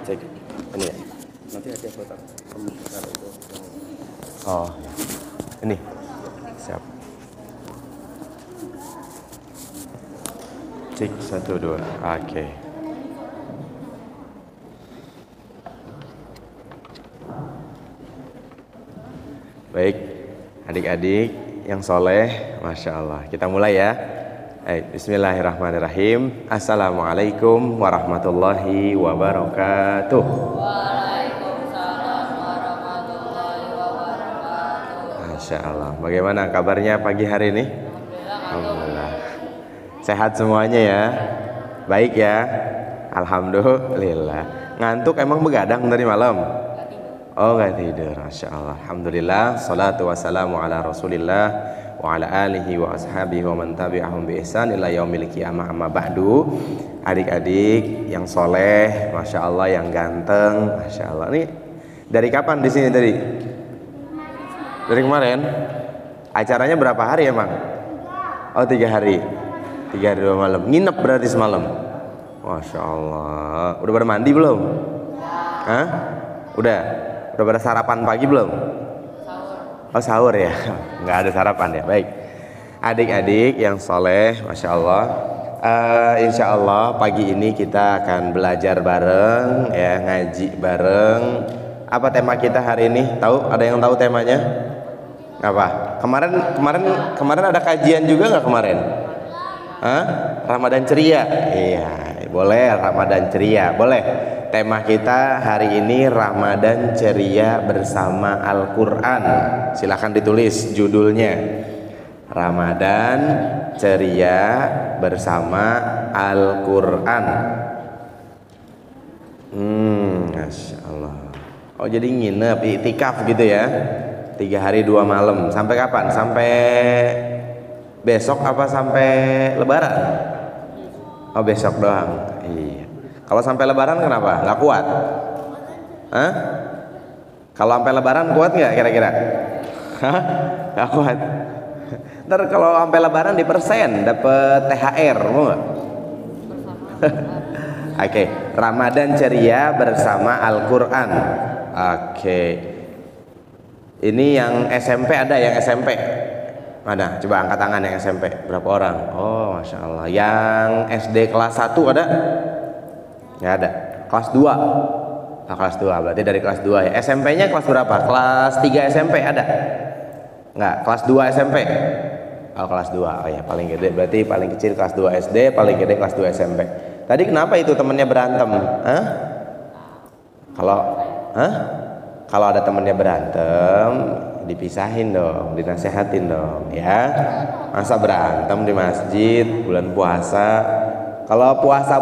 cek ini ya. Nanti ada kotak. Oh, ini siap. Cek 1 2. Oke. Baik, adik-adik yang soleh, masya Allah. Kita mulai ya. Bismillahirrahmanirrahim. Assalamualaikum warahmatullahi wabarakatuh. Waalaikumsalam warahmatullahi wabarakatuh. Masya Allah. Bagaimana kabarnya pagi hari ini? Alhamdulillah. Sehat semuanya ya. Baik ya. Alhamdulillah. Ngantuk emang begadang dari malam? Oh nggak tidur. Masya Allah. Alhamdulillah. Salatu wassalamu ala rasulillah wa ala alihi wa ashabihi wa man tabi'ahum bi ihsan ila yaumil qiyamah, amma ba'du. Adik-adik yang soleh, masya Allah, yang ganteng, masya Allah. Ini dari kapan di sini tadi? Dari kemarin. Acaranya berapa hari emang? Oh 3 hari. 3 hari 2 malam. Nginep berarti semalam. Masya Allah. Udah pada mandi belum? Hah? Udah pada sarapan pagi belum? Oh sahur ya, nggak ada sarapan ya. Baik, adik-adik yang soleh, masya Allah. Insya Allah pagi ini kita akan belajar bareng, ya, ngaji bareng. Apa tema kita hari ini? Tahu? Ada yang tahu temanya? Apa? Kemarin ada kajian juga nggak kemarin? Hah? Ramadan ceria. Iya, boleh Ramadan ceria, boleh. Tema kita hari ini Ramadan ceria bersama Al-Quran. Silahkan ditulis judulnya, Ramadan ceria bersama Al-Quran. Masya Allah. Oh jadi nginep, iktikaf gitu ya. 3 hari 2 malam. Sampai kapan? Sampai besok apa sampai Lebaran? Oh besok doang. Iya. Kalau sampai Lebaran kenapa? Nggak kuat? Hah? Kalau sampai Lebaran kuat nggak kira-kira? Hah? Nggak kuat. Ntar kalau sampai Lebaran di persen dapat THR, mau nggak? Oke, Ramadan ceria bersama Al-Quran. Oke. Ini yang SMP ada, yang SMP? Mana? Coba angkat tangan yang SMP. Berapa orang? Oh, masya Allah. Yang SD kelas 1 ada? Nggak ada. Kelas 2? Nah, kelas 2 berarti dari kelas 2 ya. SMP-nya kelas berapa? Kelas 3 SMP ada? Nggak. Kelas 2 SMP? Oh, kelas 2. Oh ya, paling gede berarti paling kecil kelas 2 SD, paling gede kelas 2 SMP. Tadi kenapa itu temennya berantem? Hah? Kalau ada temennya berantem, dipisahin dong, dinasehatin dong, ya. Masa berantem di masjid bulan puasa? Kalau puasa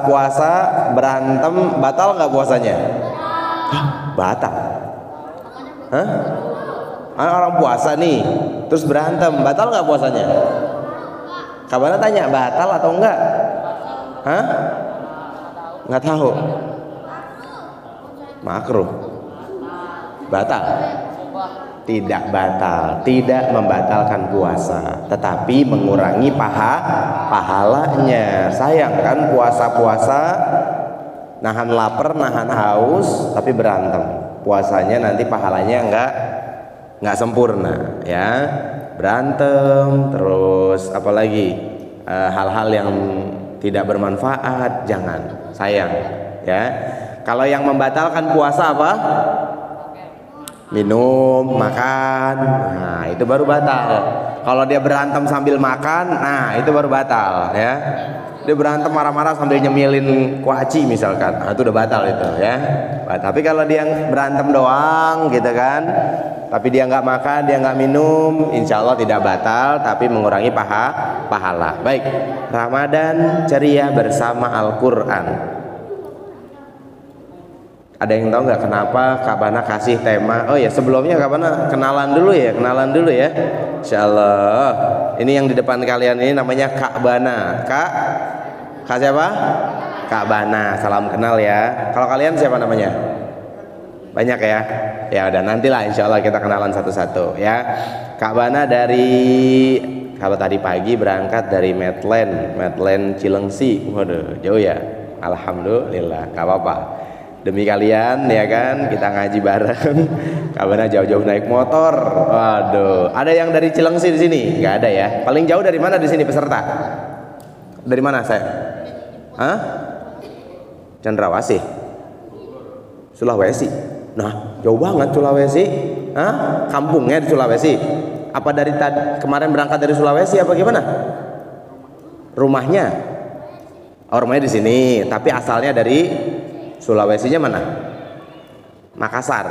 berantem batal nggak puasanya? Batal. Hah? Orang puasa nih, terus berantem batal nggak puasanya? Kabarnya tanya batal atau enggak? Hah? Nggak tahu. Makruh. Batal. Tidak batal, tidak membatalkan puasa, tetapi mengurangi pahalanya. Sayang kan puasa-puasa nahan lapar, nahan haus, tapi berantem. Puasanya nanti pahalanya nggak sempurna, ya. Berantem, terus apalagi hal-hal yang tidak bermanfaat, jangan. Sayang, ya. Kalau yang membatalkan puasa apa? Minum, makan, nah itu baru batal. Kalau dia berantem sambil makan, nah itu baru batal, ya. Dia berantem marah-marah sambil nyemilin kuaci misalkan, nah itu udah batal itu, ya. Tapi kalau dia berantem doang gitu kan, tapi dia nggak makan, dia nggak minum, insya Allah tidak batal, tapi mengurangi pahala. Baik, Ramadan ceria bersama Al-Quran. Ada yang tahu nggak kenapa Kak Bana kasih tema? Oh ya, sebelumnya Kak Bana kenalan dulu ya. Insya Allah. Ini yang di depan kalian ini namanya Kak Bana. Kak siapa? Kak Bana. Salam kenal ya. Kalau kalian siapa namanya? Banyak ya. Ya udah, nantilah insya Allah kita kenalan satu-satu ya. Kak Bana kalau tadi pagi berangkat dari Medland Cilengsi. Waduh, jauh ya. Alhamdulillah, nggak apa-apa. demi kalian ya kan, kita ngaji bareng. Kabarnya jauh-jauh naik motor. Waduh, ada yang dari Cilengsi di sini? Nggak ada ya. Paling jauh dari mana di sini peserta? Dari mana saya? Hah? Cendrawasih, Sulawesi. Nah, jauh banget Sulawesi. Hah? Kampungnya di Sulawesi. Apa dari kemarin berangkat dari Sulawesi apa gimana? Rumahnya? Oh, rumahnya di sini, tapi asalnya dari Sulawesinya mana? Makassar,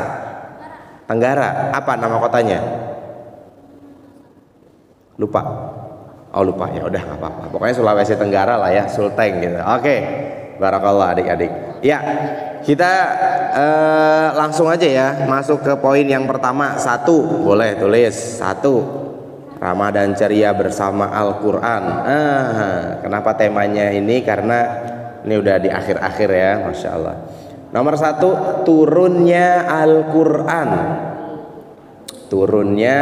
Tenggara. Apa nama kotanya? Lupa. Oh lupa, ya udah nggak apa-apa. Pokoknya Sulawesi Tenggara lah ya, Sulteng gitu. Oke, barakallah adik-adik. Ya, kita langsung aja ya masuk ke poin yang pertama. 1, boleh tulis 1. Ramadan ceria bersama Al-Quran. Kenapa temanya ini? Karena ini udah di akhir-akhir ya, Masya Allah. Nomor 1, turunnya Al-Quran. Turunnya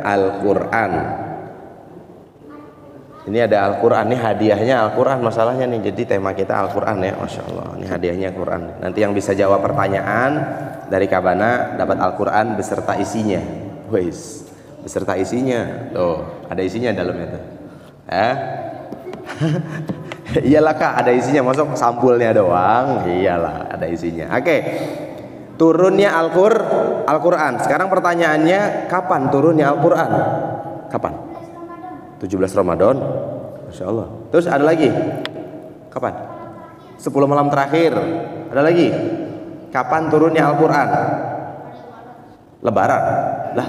Al-Quran. Ini ada Al-Quran, ini hadiahnya Al-Quran masalahnya nih. Jadi tema kita Al-Quran ya, Masya Allah. Ini hadiahnya Al-Quran. Nanti yang bisa jawab pertanyaan dari Kabana dapat Al-Quran beserta isinya. Wes, beserta isinya. Tuh, ada isinya dalamnya tuh. Iyalah Kak, ada isinya. Masuk sampulnya doang. Iyalah, ada isinya. Oke. Turunnya Al-Quran. Sekarang pertanyaannya, kapan turunnya Al-Quran? Kapan? 17 Ramadan. Masya Allah. Terus ada lagi? Kapan? 10 malam terakhir. Ada lagi? Kapan turunnya Al-Quran? Lebaran. Lah,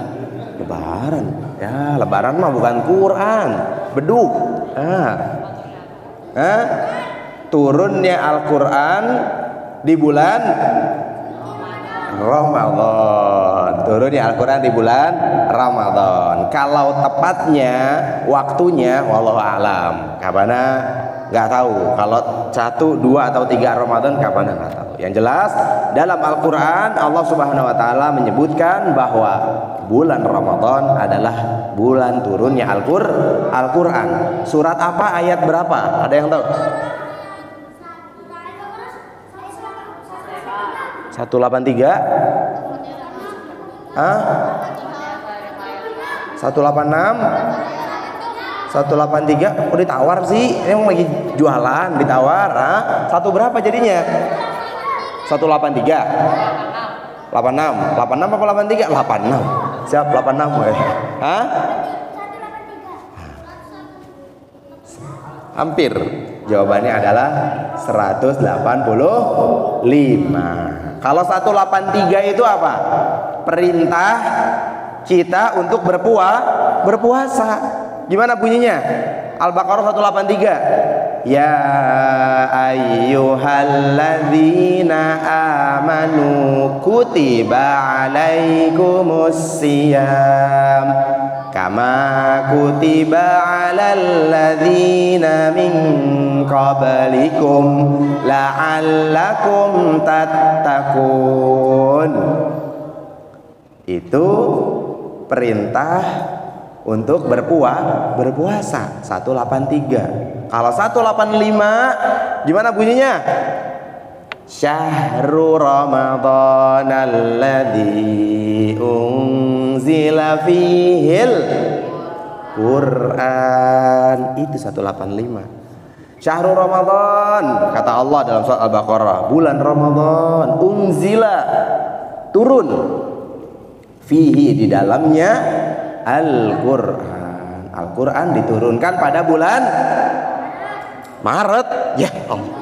Lebaran. Ya, Lebaran mah bukan Quran. Beduk. Turunnya Al-Quran di bulan Ramadan. Turunnya Al-Quran di bulan Ramadan. Kalau tepatnya waktunya wallahu alam. Kapan nggak tahu. Kalau 1, 2 atau 3 Ramadan kapan nggak tahu. Yang jelas dalam Al-Quran Allah Subhanahu Wa Taala menyebutkan bahwa bulan Ramadan adalah bulan turunnya Al-Quran. Surat apa? Ayat berapa? Ada yang tahu? 183? 186? 183? Oh ditawar sih, emang lagi jualan ditawar. Satu berapa jadinya? 183? 86? 86 apa 83? 86. Siap 86 ya. Hampir. Jawabannya adalah 185. Kalau 183 itu apa? Perintah kita untuk berpuasa. Gimana bunyinya? Al-Baqarah 183. Ya ayyuhalladzina amanu kutiba alaikumusiyam kama kutiba alal ladzina min qablikum la'allakum tattaqun. Itu perintah untuk berpuasa. 183. Kalau 185 gimana bunyinya? Syahrul Ramadan alladzi unzila fihil Quran. Itu 185. Syahrul Ramadan, kata Allah dalam surat Al-Baqarah, bulan Ramadan, unzila, turun, fihi, di dalamnya Al-Quran. Al-Quran diturunkan pada bulan Maret. Ya Allah,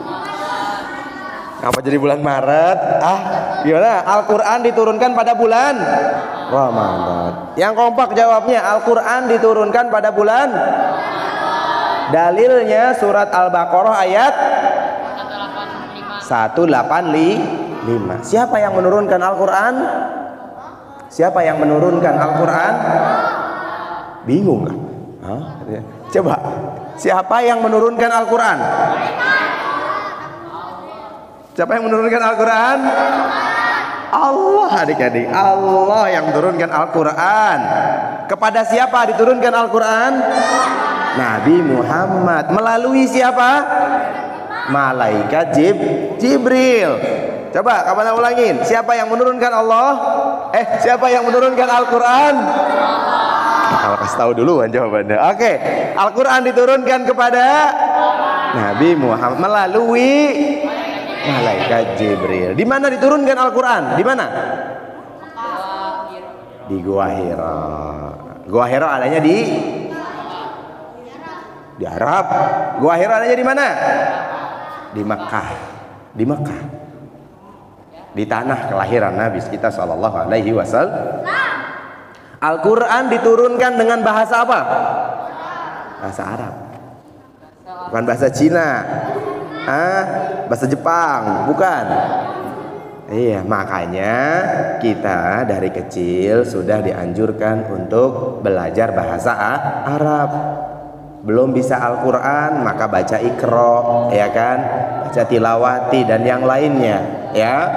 ngapa jadi bulan Maret? Gimana? Al-Quran diturunkan pada bulan Ramadan. Yang kompak jawabnya, Al-Quran diturunkan pada bulan. Dalilnya surat Al-Baqarah ayat 185. Siapa yang menurunkan Al-Quran? Siapa yang menurunkan Al-Quran? Bingung nggak? Coba, siapa yang menurunkan Al-Quran? Siapa yang menurunkan Al-Quran? Allah, adik-adik. Allah yang menurunkan Al-Quran. Kepada siapa diturunkan Al-Quran? Nabi Muhammad. Melalui siapa? Malaikat Jibril. Coba Kabana ulangin. Siapa yang menurunkan Allah? Siapa yang menurunkan Al-Quran? Kalau kasih tahu duluan jawabannya. Oke, Al-Quran diturunkan kepada Nabi Muhammad melalui malaikat Jibril. Di mana diturunkan Al-Quran? Di mana? Di Gua Hira. Gua Hira adanya di Arab. Gua Hira adanya di mana? Di Mekah. Di Mekah. Di tanah kelahiran Nabi kita sallallahu alaihi wasallam. Al-Quran diturunkan dengan bahasa apa? Bahasa Arab. Bukan bahasa Cina. Bahasa Jepang, bukan. Iya, makanya kita dari kecil sudah dianjurkan untuk belajar bahasa Arab. Belum bisa Al-Quran, maka baca Iqra, ya kan? Baca Tilawati dan yang lainnya, ya.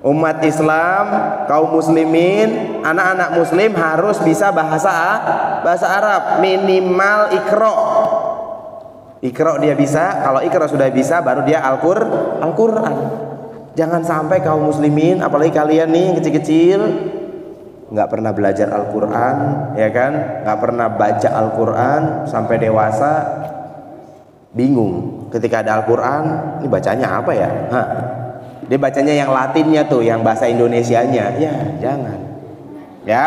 Umat Islam, kaum muslimin, anak-anak muslim harus bisa bahasa Arab, minimal Iqra. Iqra dia bisa, kalau Iqra sudah bisa baru dia Al-Quran. Jangan sampai kaum muslimin, apalagi kalian nih kecil-kecil, nggak pernah belajar Al-Quran, ya kan? Nggak pernah baca Al-Quran sampai dewasa, bingung. Ketika ada Al-Quran, ini bacanya apa ya? Dia bacanya yang Latinnya tuh, yang bahasa Indonesianya. Ya, jangan. Ya,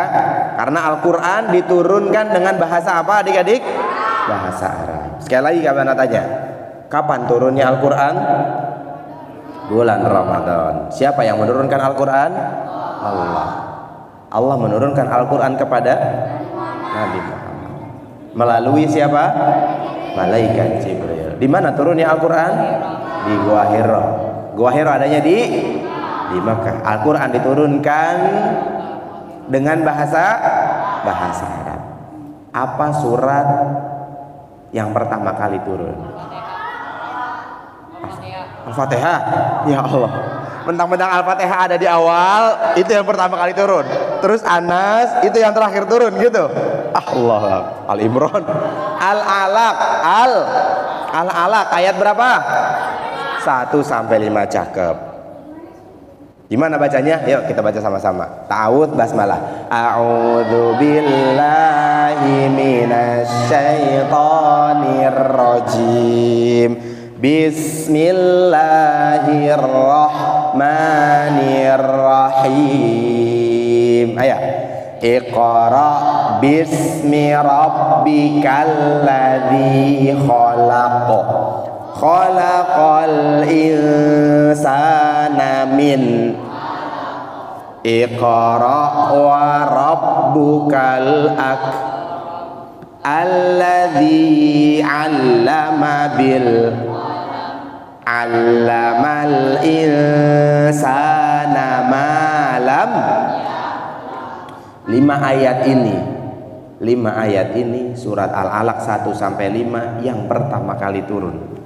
karena Al-Quran diturunkan dengan bahasa apa, adik-adik? Bahasa Arab. Sekali lagi Kabana tanya, kapan turunnya Al-Quran? Bulan Ramadan. Siapa yang menurunkan Al-Quran? Allah. Allah menurunkan Al-Quran kepada Nabi Muhammad melalui siapa? Malaikat Jibril. Di mana turunnya Al-Quran? Di Gua Hira. Gua Hira adanya di Mekah. Al-Quran diturunkan dengan bahasa Arab. Apa surat yang pertama kali turun? Al-Fatihah. Ya Allah, mentang-mentang Al-Fatihah ada di awal, itu yang pertama kali turun. Terus Anas itu yang terakhir turun gitu. Allah. Al-Imran, Al-Alaq, Al-Alaq ayat berapa? 1 sampai 5, cakep. Gimana bacanya? Yuk kita baca sama-sama. Ta'awudz basmalah. A'udzu billahi minasyaitonir rajim. Bismillahirrahmanirrahim. Ayo. Iqra bismi rabbikal ladzi khalaq. Khalaqal insana min Iqra wa rabbukal alladzi 'allama bil 'allamal insana ma lam. 5 ayat ini surat Al-Alaq 1 sampai 5 yang pertama kali turun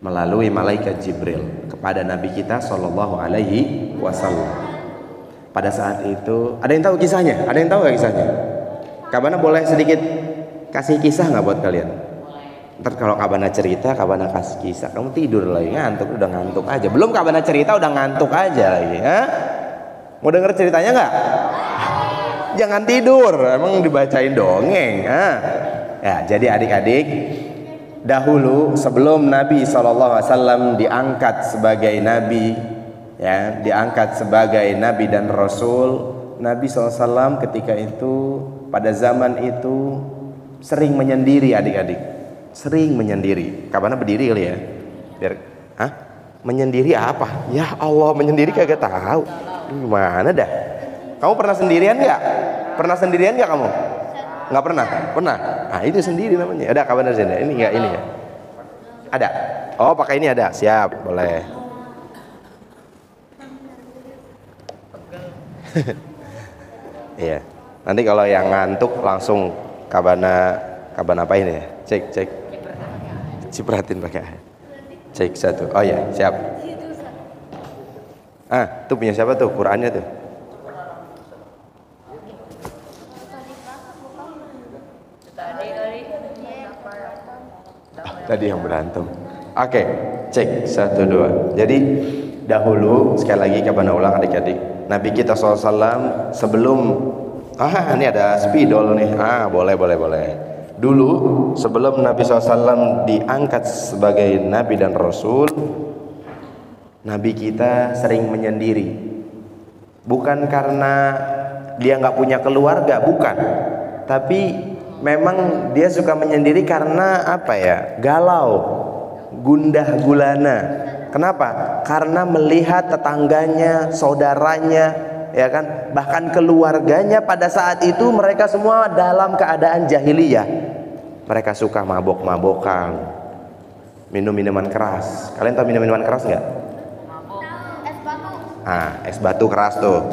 melalui malaikat Jibril kepada Nabi kita sallallahu alaihi wasallam. Pada saat itu, ada yang tahu kisahnya? Ada yang tahu nggak kisahnya? Kabana boleh sedikit kasih kisah nggak buat kalian? Ntar kalau Kabana cerita, Kabana kasih kisah, kamu tidur lagi, udah ngantuk aja. Belum Kabana cerita udah ngantuk aja lagi. Mau denger ceritanya nggak? Jangan tidur, emang dibacain dongeng. Ya, jadi adik-adik, dahulu sebelum Nabi SAW diangkat sebagai Nabi, ya, diangkat sebagai Nabi dan Rasul, Nabi SAW ketika itu, pada zaman itu sering menyendiri adik-adik, sering menyendiri. Kapan berdiri kali ya? Biar, menyendiri apa? Ya Allah, menyendiri kagak tahu. Gimana dah? Kamu pernah sendirian nggak? Pernah sendirian nggak kamu? Nggak pernah? Pernah? Nah itu sendiri namanya. Ada kabar dari sini? Ini nggak ini ya? Ada? Oh pakai ini ada? Siap, boleh. Iya. Nanti kalau yang ngantuk langsung kabana apa ini ya? Cek. Cipratin pakai air. Cek 1. Oh ya, siap. Tuh punya siapa tuh? Qurannya tuh. Tadi yang berantem. Oke, cek 1 2. Jadi dahulu sekali lagi kapan ulang adik-adik. Nabi kita SAW sebelum ini ada spidol nih. Boleh. Dulu sebelum Nabi SAW diangkat sebagai Nabi dan Rasul, Nabi kita sering menyendiri. Bukan karena dia nggak punya keluarga, bukan. Tapi memang dia suka menyendiri karena apa ya? Galau, gundah gulana. Kenapa? Karena melihat tetangganya, saudaranya, ya kan, bahkan keluarganya pada saat itu mereka semua dalam keadaan jahiliyah. Mereka suka mabok-mabokan, minum minuman keras. Kalian tahu minum minuman keras nggak? Es batu keras tuh,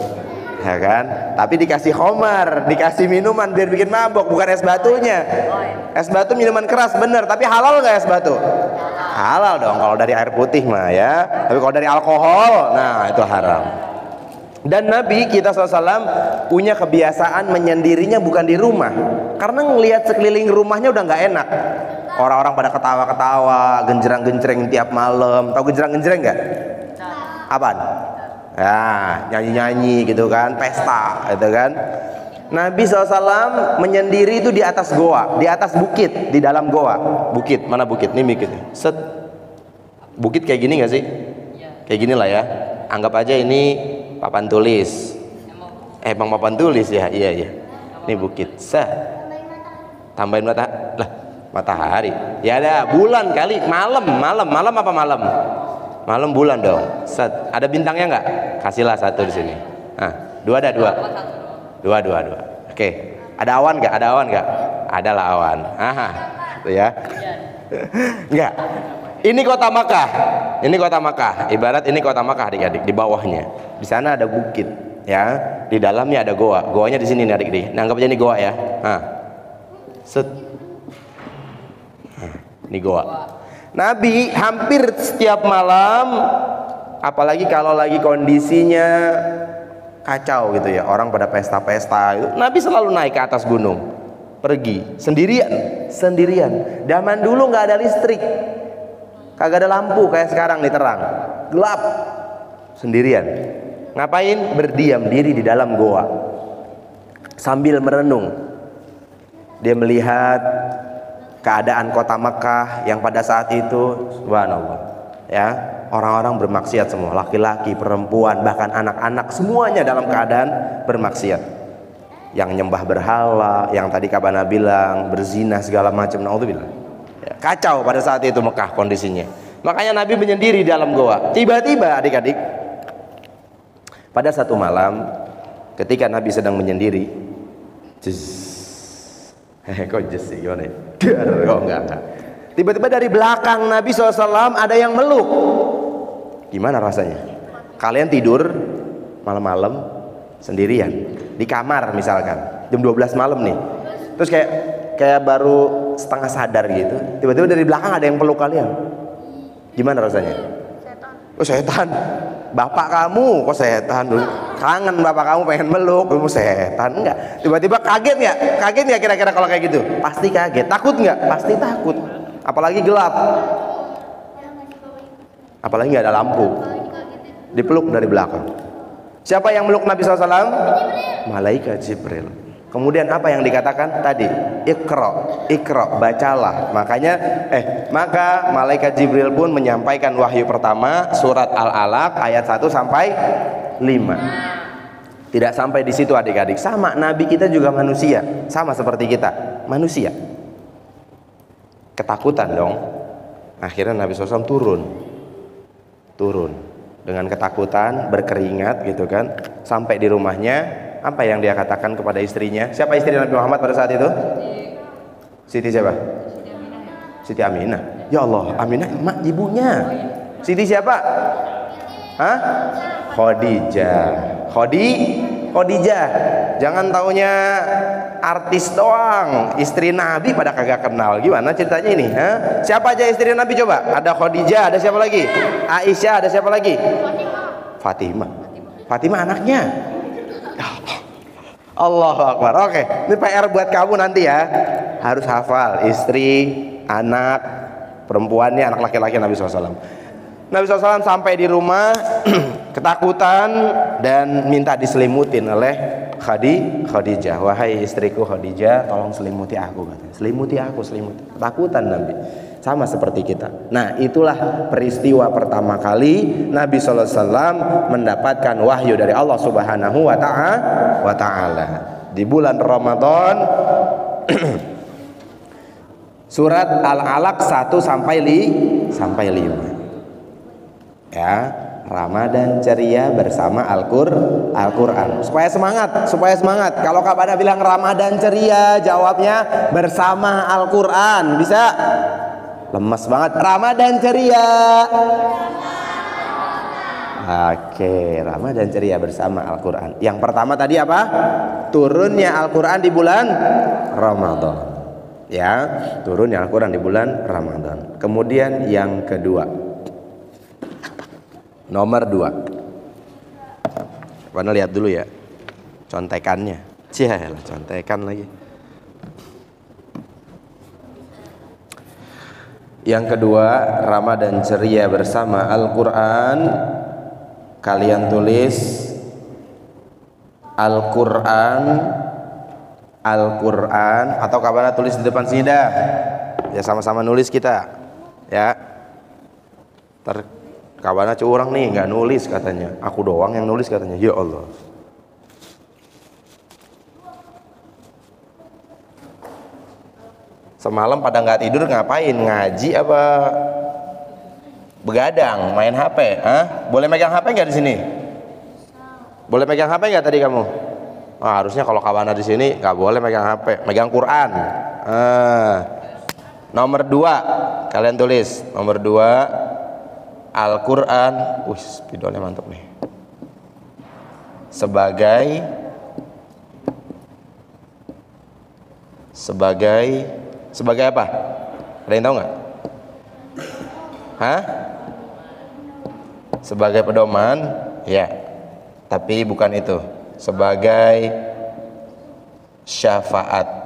ya kan? Tapi dikasih khamar, dikasih minuman biar bikin mabok, bukan es batunya. Es batu minuman keras bener, tapi halal nggak es batu? Halal dong kalau dari air putih mah ya. Tapi kalau dari alkohol, nah itu haram. Dan Nabi kita SAW punya kebiasaan menyendirinya bukan di rumah, karena ngelihat sekeliling rumahnya udah nggak enak. Orang-orang pada ketawa-ketawa, genjreng-genjreng tiap malam. Tahu genjreng-genjreng nggak? Apaan? Ya, nyanyi-nyanyi gitu kan, pesta gitu kan. Nabi SAW menyendiri itu di atas goa, di atas bukit, di dalam goa. Bukit, mana bukit? Ini bukit. Set. Bukit kayak gini nggak sih? Kayak gini lah ya. Anggap aja ini papan tulis. Emang papan tulis ya? Iya. Ini bukit. Tambahin matahari. Ya ada bulan kali. Malam apa malam? Malam bulan dong. Ada bintangnya nggak? Kasihlah 1 di sini. 2 ada 2. 2. Oke. Ada awan nggak? Adalah awan. Tuh ya. Enggak. Ini kota Makkah. Ibarat ini kota Makkah adik-adik. Di bawahnya, di sana ada bukit, ya. Di dalamnya ada goa. Goanya di sini nih adik-adik. Nah, anggap aja ini goa ya. Ini goa. Nabi hampir setiap malam, apalagi kalau lagi kondisinya kacau gitu ya, orang pada pesta-pesta, Nabi selalu naik ke atas gunung, pergi sendirian. Zaman dulu nggak ada listrik, kagak ada lampu kayak sekarang nih, terang, gelap, sendirian. Ngapain? Berdiam diri di dalam goa sambil merenung. Dia melihat keadaan kota Mekah yang pada saat itu, subhanallah, ya, orang-orang bermaksiat semua, laki-laki, perempuan, bahkan anak-anak, semuanya dalam keadaan bermaksiat. Yang nyembah berhala, yang tadi Kabana bilang berzina segala macam, naudzubillah. Ya, kacau pada saat itu Mekah kondisinya. Makanya Nabi menyendiri di dalam goa. Tiba-tiba adik-adik, pada satu malam ketika Nabi sedang menyendiri, kok sih gimana ya? Enggak. Tiba-tiba dari belakang Nabi SAW ada yang meluk. Gimana rasanya? Kalian tidur malam-malam sendirian di kamar misalkan, jam 12 malam nih. Terus kayak baru setengah sadar gitu. Tiba-tiba dari belakang ada yang peluk kalian. Gimana rasanya? Setan. Bapak kamu kok setan? Kangen bapak kamu pengen meluk, kamu setan. Enggak. Tiba-tiba kaget nggak kira-kira kalau kayak gitu? Pasti kaget. Takut nggak? Pasti takut. Apalagi gelap, apalagi nggak ada lampu. Dipeluk dari belakang. Siapa yang meluk Nabi SAW? Malaikat Jibril. Kemudian apa yang dikatakan tadi? Iqra, bacalah. Maka malaikat Jibril pun menyampaikan wahyu pertama, surat Al-Alaq ayat 1 sampai 5. Tidak sampai di situ adik-adik. Sama, Nabi kita juga manusia, sama seperti kita, manusia. Ketakutan dong. Akhirnya Nabi SAW turun dengan ketakutan, berkeringat gitu kan. Sampai di rumahnya, apa yang dia katakan kepada istrinya? Siapa istri Nabi Muhammad pada saat itu? Siti siapa? Siti Aminah. Ya Allah, Aminah emak ibunya. Siti siapa? Khadijah. Jangan taunya artis doang, istri Nabi pada kagak kenal. Gimana ceritanya ini? Siapa aja istri Nabi coba? Ada Khadijah, ada siapa lagi? Aisyah, ada siapa lagi? Fatimah anaknya. Allahu Akbar. Oke, ini PR buat kamu nanti ya. Harus hafal istri, anak, perempuannya anak laki-laki Nabi SAW. Nabi SAW sampai di rumah ketakutan dan minta diselimutin oleh Khadijah. Wahai istriku Khadijah, tolong selimuti aku, katanya. Selimuti aku, selimuti. Ketakutan Nabi. Sama seperti kita. Nah, itulah peristiwa pertama kali Nabi SAW mendapatkan wahyu dari Allah Subhanahu wa Ta'ala. Di bulan Ramadan surat Al-Alaq 1 sampai 5. Ya, Ramadan ceria bersama Al-Qur'an. Supaya semangat. Kalau Kak Bana bilang Ramadan ceria, jawabnya bersama Al-Qur'an. Bisa? Lemes banget. Ramadan ceria. Oke, Ramadan ceria bersama Al-Qur'an. Yang pertama tadi apa? Turunnya Al-Qur'an di bulan Ramadan. Ya, turunnya Al-Qur'an di bulan Ramadan. Kemudian yang kedua, nomor 2. Mana lihat dulu ya contekannya. Cialah, contekan lagi. Yang kedua, Ramadan ceria bersama Al-Qur'an. Kalian tulis Al-Qur'an atau kapan tulis di depan sini dah. Ya sama-sama nulis kita. Ya. Kawannya curang nih, nggak nulis katanya. Aku doang yang nulis katanya. Ya Allah. Semalam pada nggak tidur ngapain? Ngaji apa begadang? Main HP? Boleh megang HP nggak di sini? Boleh megang HP nggak tadi kamu? Harusnya kalau kawannya di sini nggak boleh megang HP, megang Quran. Nomor 2 kalian tulis. Nomor 2 Al-Qur'an, spidolnya mantap nih. Sebagai apa? Ada yang tahu nggak? Sebagai pedoman, ya. Tapi bukan itu. Sebagai syafaat.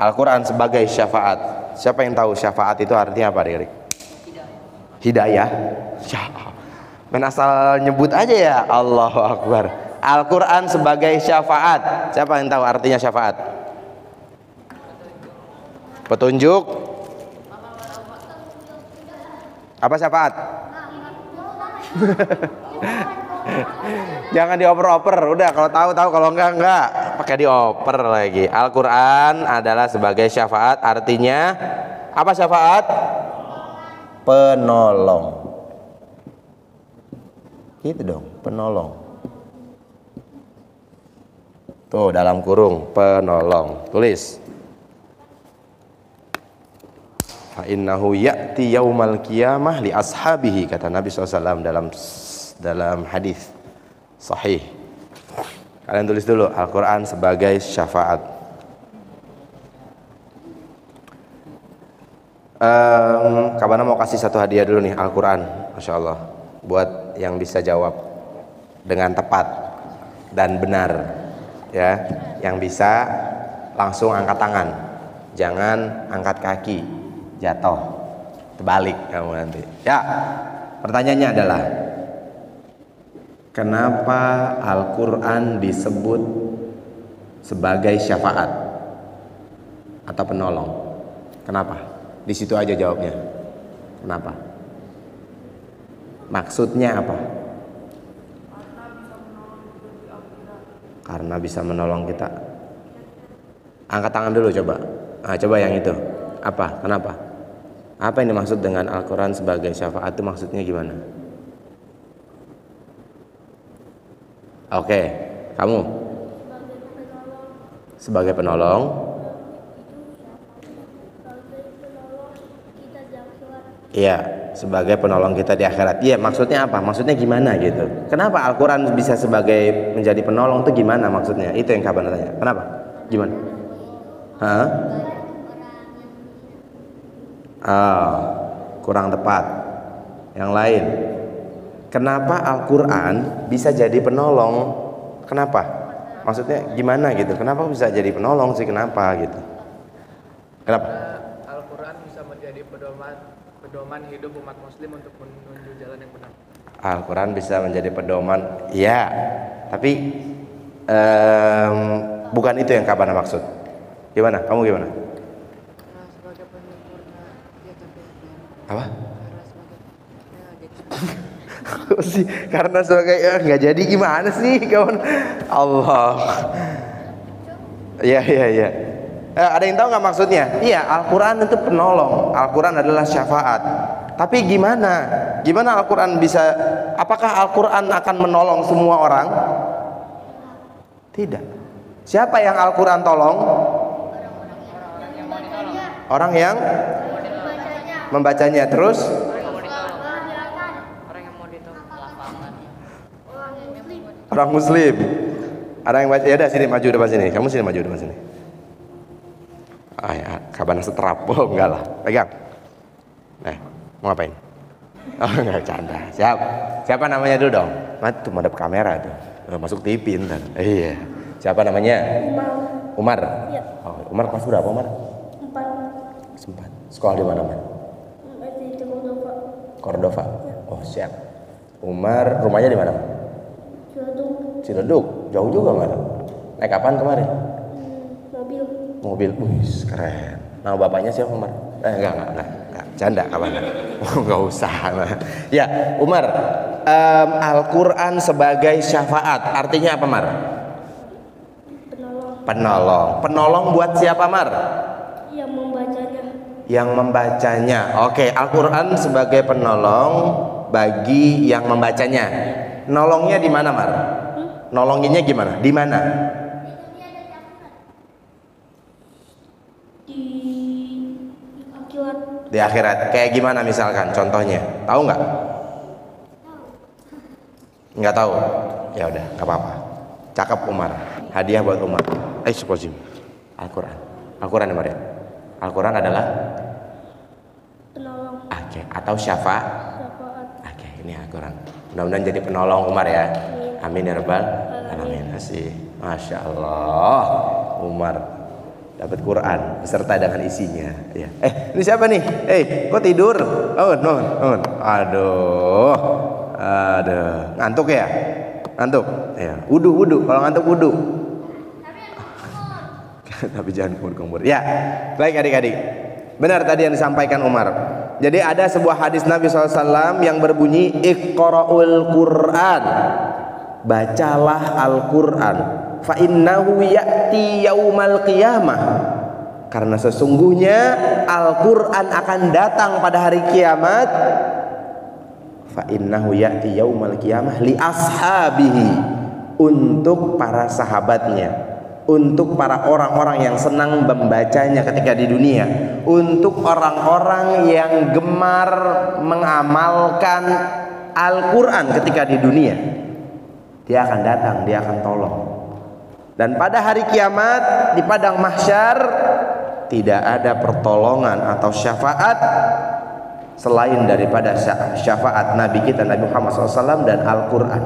Al-Quran sebagai syafaat. Siapa yang tahu syafaat itu artinya apa, Ririk? Hidayah. Main asal nyebut aja ya. Allahu Akbar. Al-Quran sebagai syafaat. Siapa yang tahu artinya syafaat? Petunjuk. Apa syafaat? Jangan dioper-oper. Udah, kalau tahu, kalau enggak pakai dioper lagi. Al-Qur'an adalah sebagai syafaat. Artinya apa syafaat? Penolong. Gitu dong, penolong. Tuh dalam kurung penolong. Tulis. Fa innahu ya'ti yaumal qiyamah li ashabihi, kata Nabi SAW dalam hadis sahih. Kalian tulis dulu Al-Qur'an sebagai syafaat. Kabana mau kasih satu hadiah dulu nih, Al-Qur'an, Masya Allah, buat yang bisa jawab dengan tepat dan benar, ya. Yang bisa langsung angkat tangan, jangan angkat kaki, jatuh, terbalik kamu nanti. Ya, pertanyaannya adalah, kenapa Al-Qur'an disebut sebagai syafaat atau penolong? Kenapa? Di situ aja jawabnya. Kenapa? Maksudnya apa? Karena bisa menolong kita. Angkat tangan dulu coba. Coba yang itu. Apa? Kenapa? Apa yang dimaksud dengan Al-Qur'an sebagai syafaat itu maksudnya gimana? Oke, kamu sebagai penolong. Iya, sebagai penolong kita di akhirat. Iya, maksudnya apa? Maksudnya gimana gitu? Kenapa Al-Qur'an bisa sebagai menjadi penolong itu gimana maksudnya? Itu yang kapan tanya. Kenapa? Gimana? Kurang tepat. Yang lain. Kenapa Al-Qur'an bisa jadi penolong? Kenapa? Maksudnya gimana gitu? Kenapa bisa jadi penolong sih? Kenapa gitu? Kenapa? Al-Quran bisa menjadi pedoman hidup umat muslim untuk menuju jalan yang benar. Al-Quran bisa menjadi pedoman, ya. Tapi bukan itu yang Kabana maksud. Gimana? Kamu gimana? Sebagai penyempurna ya tapi Apa? jadi Karena sebagai nggak jadi gimana sih kawan? Allah. Iya. Ada yang tahu nggak maksudnya? Iya, Al-Quran itu penolong. Al-Quran adalah syafaat. Tapi gimana? Gimana Al-Quran bisa? Apakah Al-Quran akan menolong semua orang? Tidak. Siapa yang Al-Quran tolong? Orang yang membacanya. Terus? Orang Muslim. Ada yang baca. Ya udah sini maju depan sini. Kamu sini maju depan sini. Kabana seterap. Oh enggak lah. Pegang. Mau ngapain? Oh enggak, canda. Siapa namanya dulu dong? Tuh madep kamera tuh. Masuk TV ntar. Iya. Siapa namanya? Umar. Ya. Oh, Umar kelas berapa Umar? 4. 4. Sekolah di mana, Man? Di Cordova. Cordova. Oh, siap. Umar rumahnya di mana? Ciledug. Jauh juga, Man. Naik apaan kemarin? Mobil. Wih, keren. Nama bapaknya siapa, Umar? Enggak. Canda kapan? Enggak usah. Ya, Umar. Al-Quran sebagai syafaat artinya apa, Mar? Penolong. Penolong buat siapa, Mar? Yang membacanya. Oke, Al-Quran sebagai penolong bagi yang membacanya. Nolongnya di mana, Mar? Nolonginnya gimana? Di mana? Di akhirat. Kayak gimana misalkan contohnya? Tahu nggak? Nggak tahu. Ya udah, nggak apa-apa. Cakep Umar. Hadiah buat Umar. Sepozim. Al-Quran. Al-Quran ya, Maria. Al-Quran adalah Penolong. Oke, atau syafaat. Oke, ini Al-Quran. Mudah-mudahan jadi penolong Umar ya. Amin ya rabbal alamin. Asih. Masya Allah. Umar dapat Quran beserta dengan isinya. Ya. Ini siapa nih? Kok tidur? Non. Aduh. Ngantuk ya? Ngantuk. Ya. Wudu. Kalau ngantuk wudu. Tapi jangan kumur-kumur. Ya. Baik adik-adik. Benar tadi yang disampaikan Umar. Jadi ada sebuah hadis Nabi SAW yang berbunyi Iqra'ul Qur'an. Bacalah Al-Quran. Fa innahu ya'ti yaumal qiyamah. Karena sesungguhnya Al-Quran akan datang pada hari kiamat. Fa innahu ya'ti yaumal qiyamah li ashabihi, untuk para sahabatnya, untuk para orang-orang yang senang membacanya ketika di dunia, untuk orang-orang yang gemar mengamalkan Al-Quran ketika di dunia. Dia akan datang, dia akan tolong. Dan pada hari kiamat di padang mahsyar tidak ada pertolongan atau syafaat selain daripada syafaat Nabi kita Nabi Muhammad SAW dan Al-Quran.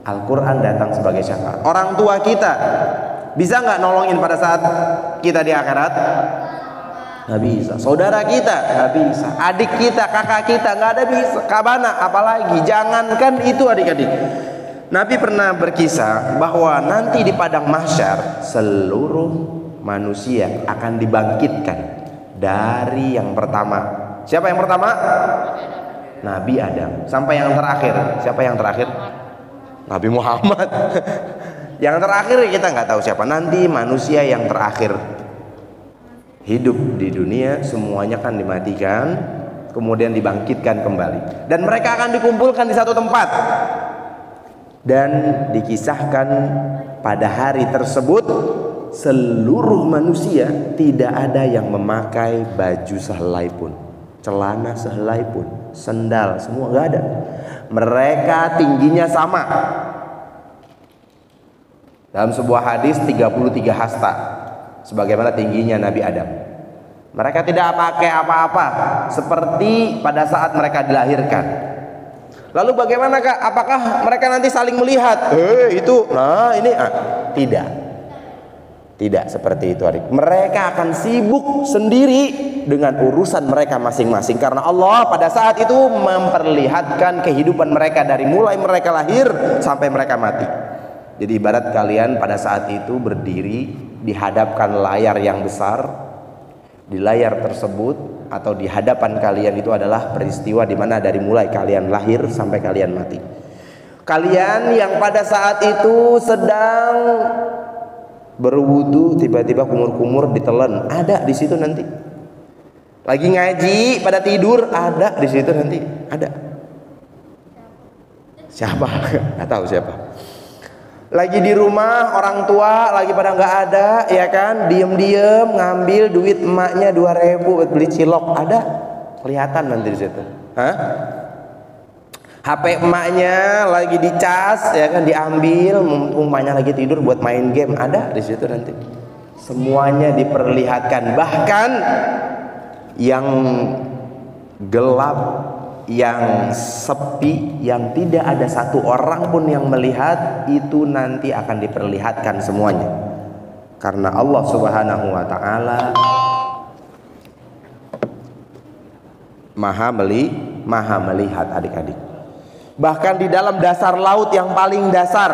Al-Quran datang sebagai syafaat. Orang tua kita bisa nggak nolongin pada saat kita di akhirat? Nggak bisa. Saudara kita nggak bisa. Adik kita, kakak kita nggak ada bisa. Kabana apalagi. Jangankan itu adik-adik. Nabi pernah berkisah bahwa nanti di padang mahsyar seluruh manusia akan dibangkitkan dari yang pertama. Siapa yang pertama? Nabi Adam. Sampai yang terakhir. Siapa yang terakhir? Nabi Muhammad. Yang terakhir kita nggak tahu siapa. Nanti manusia yang terakhir hidup di dunia semuanya akan dimatikan, kemudian dibangkitkan kembali. Dan mereka akan dikumpulkan di satu tempat. Dan dikisahkan pada hari tersebut seluruh manusia tidak ada yang memakai baju sehelai pun, celana sehelai pun, sendal, semua nggak ada. Mereka tingginya sama. Dalam sebuah hadis 33 hasta sebagaimana tingginya Nabi Adam. Mereka tidak pakai apa-apa seperti pada saat mereka dilahirkan. Lalu bagaimana Kak? Apakah mereka nanti saling melihat? Tidak. Tidak seperti itu, Arif. Mereka akan sibuk sendiri dengan urusan mereka masing-masing, karena Allah pada saat itu memperlihatkan kehidupan mereka dari mulai mereka lahir sampai mereka mati. Jadi ibarat kalian pada saat itu berdiri dihadapkan layar yang besar. Di layar tersebut atau di hadapan kalian itu adalah peristiwa di mana dari mulai kalian lahir sampai kalian mati. Kalian yang pada saat itu sedang berwudu tiba-tiba kumur-kumur ditelan, ada di situ nanti. Lagi ngaji pada tidur, ada di situ nanti, ada. Siapa? Nggak tahu siapa. Lagi di rumah orang tua lagi pada nggak ada, ya kan? Diem-diem ngambil duit emaknya 2.000 buat beli cilok, ada. Kelihatan nanti di situ. Hah? HP emaknya lagi dicas, ya kan, diambil, emaknya lagi tidur buat main game, ada di situ nanti. Semuanya diperlihatkan, bahkan yang gelap, yang sepi, yang tidak ada satu orang pun yang melihat, itu nanti akan diperlihatkan semuanya. Karena Allah Subhanahu wa taala Maha melihat adik-adik. Bahkan di dalam dasar laut yang paling dasar,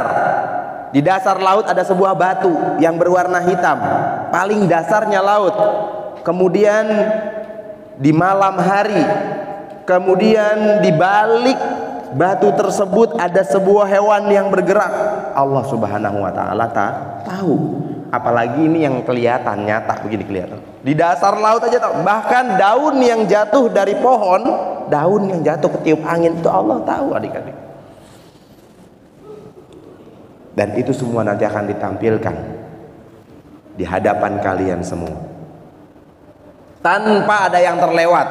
di dasar laut ada sebuah batu yang berwarna hitam, paling dasarnya laut. Kemudian di malam hari, kemudian di balik batu tersebut ada sebuah hewan yang bergerak. Allah Subhanahu wa taala tahu. Apalagi ini yang kelihatan nyata, begini kelihatan. Di dasar laut aja tahu. Bahkan daun yang jatuh dari pohon, daun yang jatuh ketiup angin itu Allah tahu, adik-adik. Dan itu semua nanti akan ditampilkan di hadapan kalian semua, tanpa ada yang terlewat.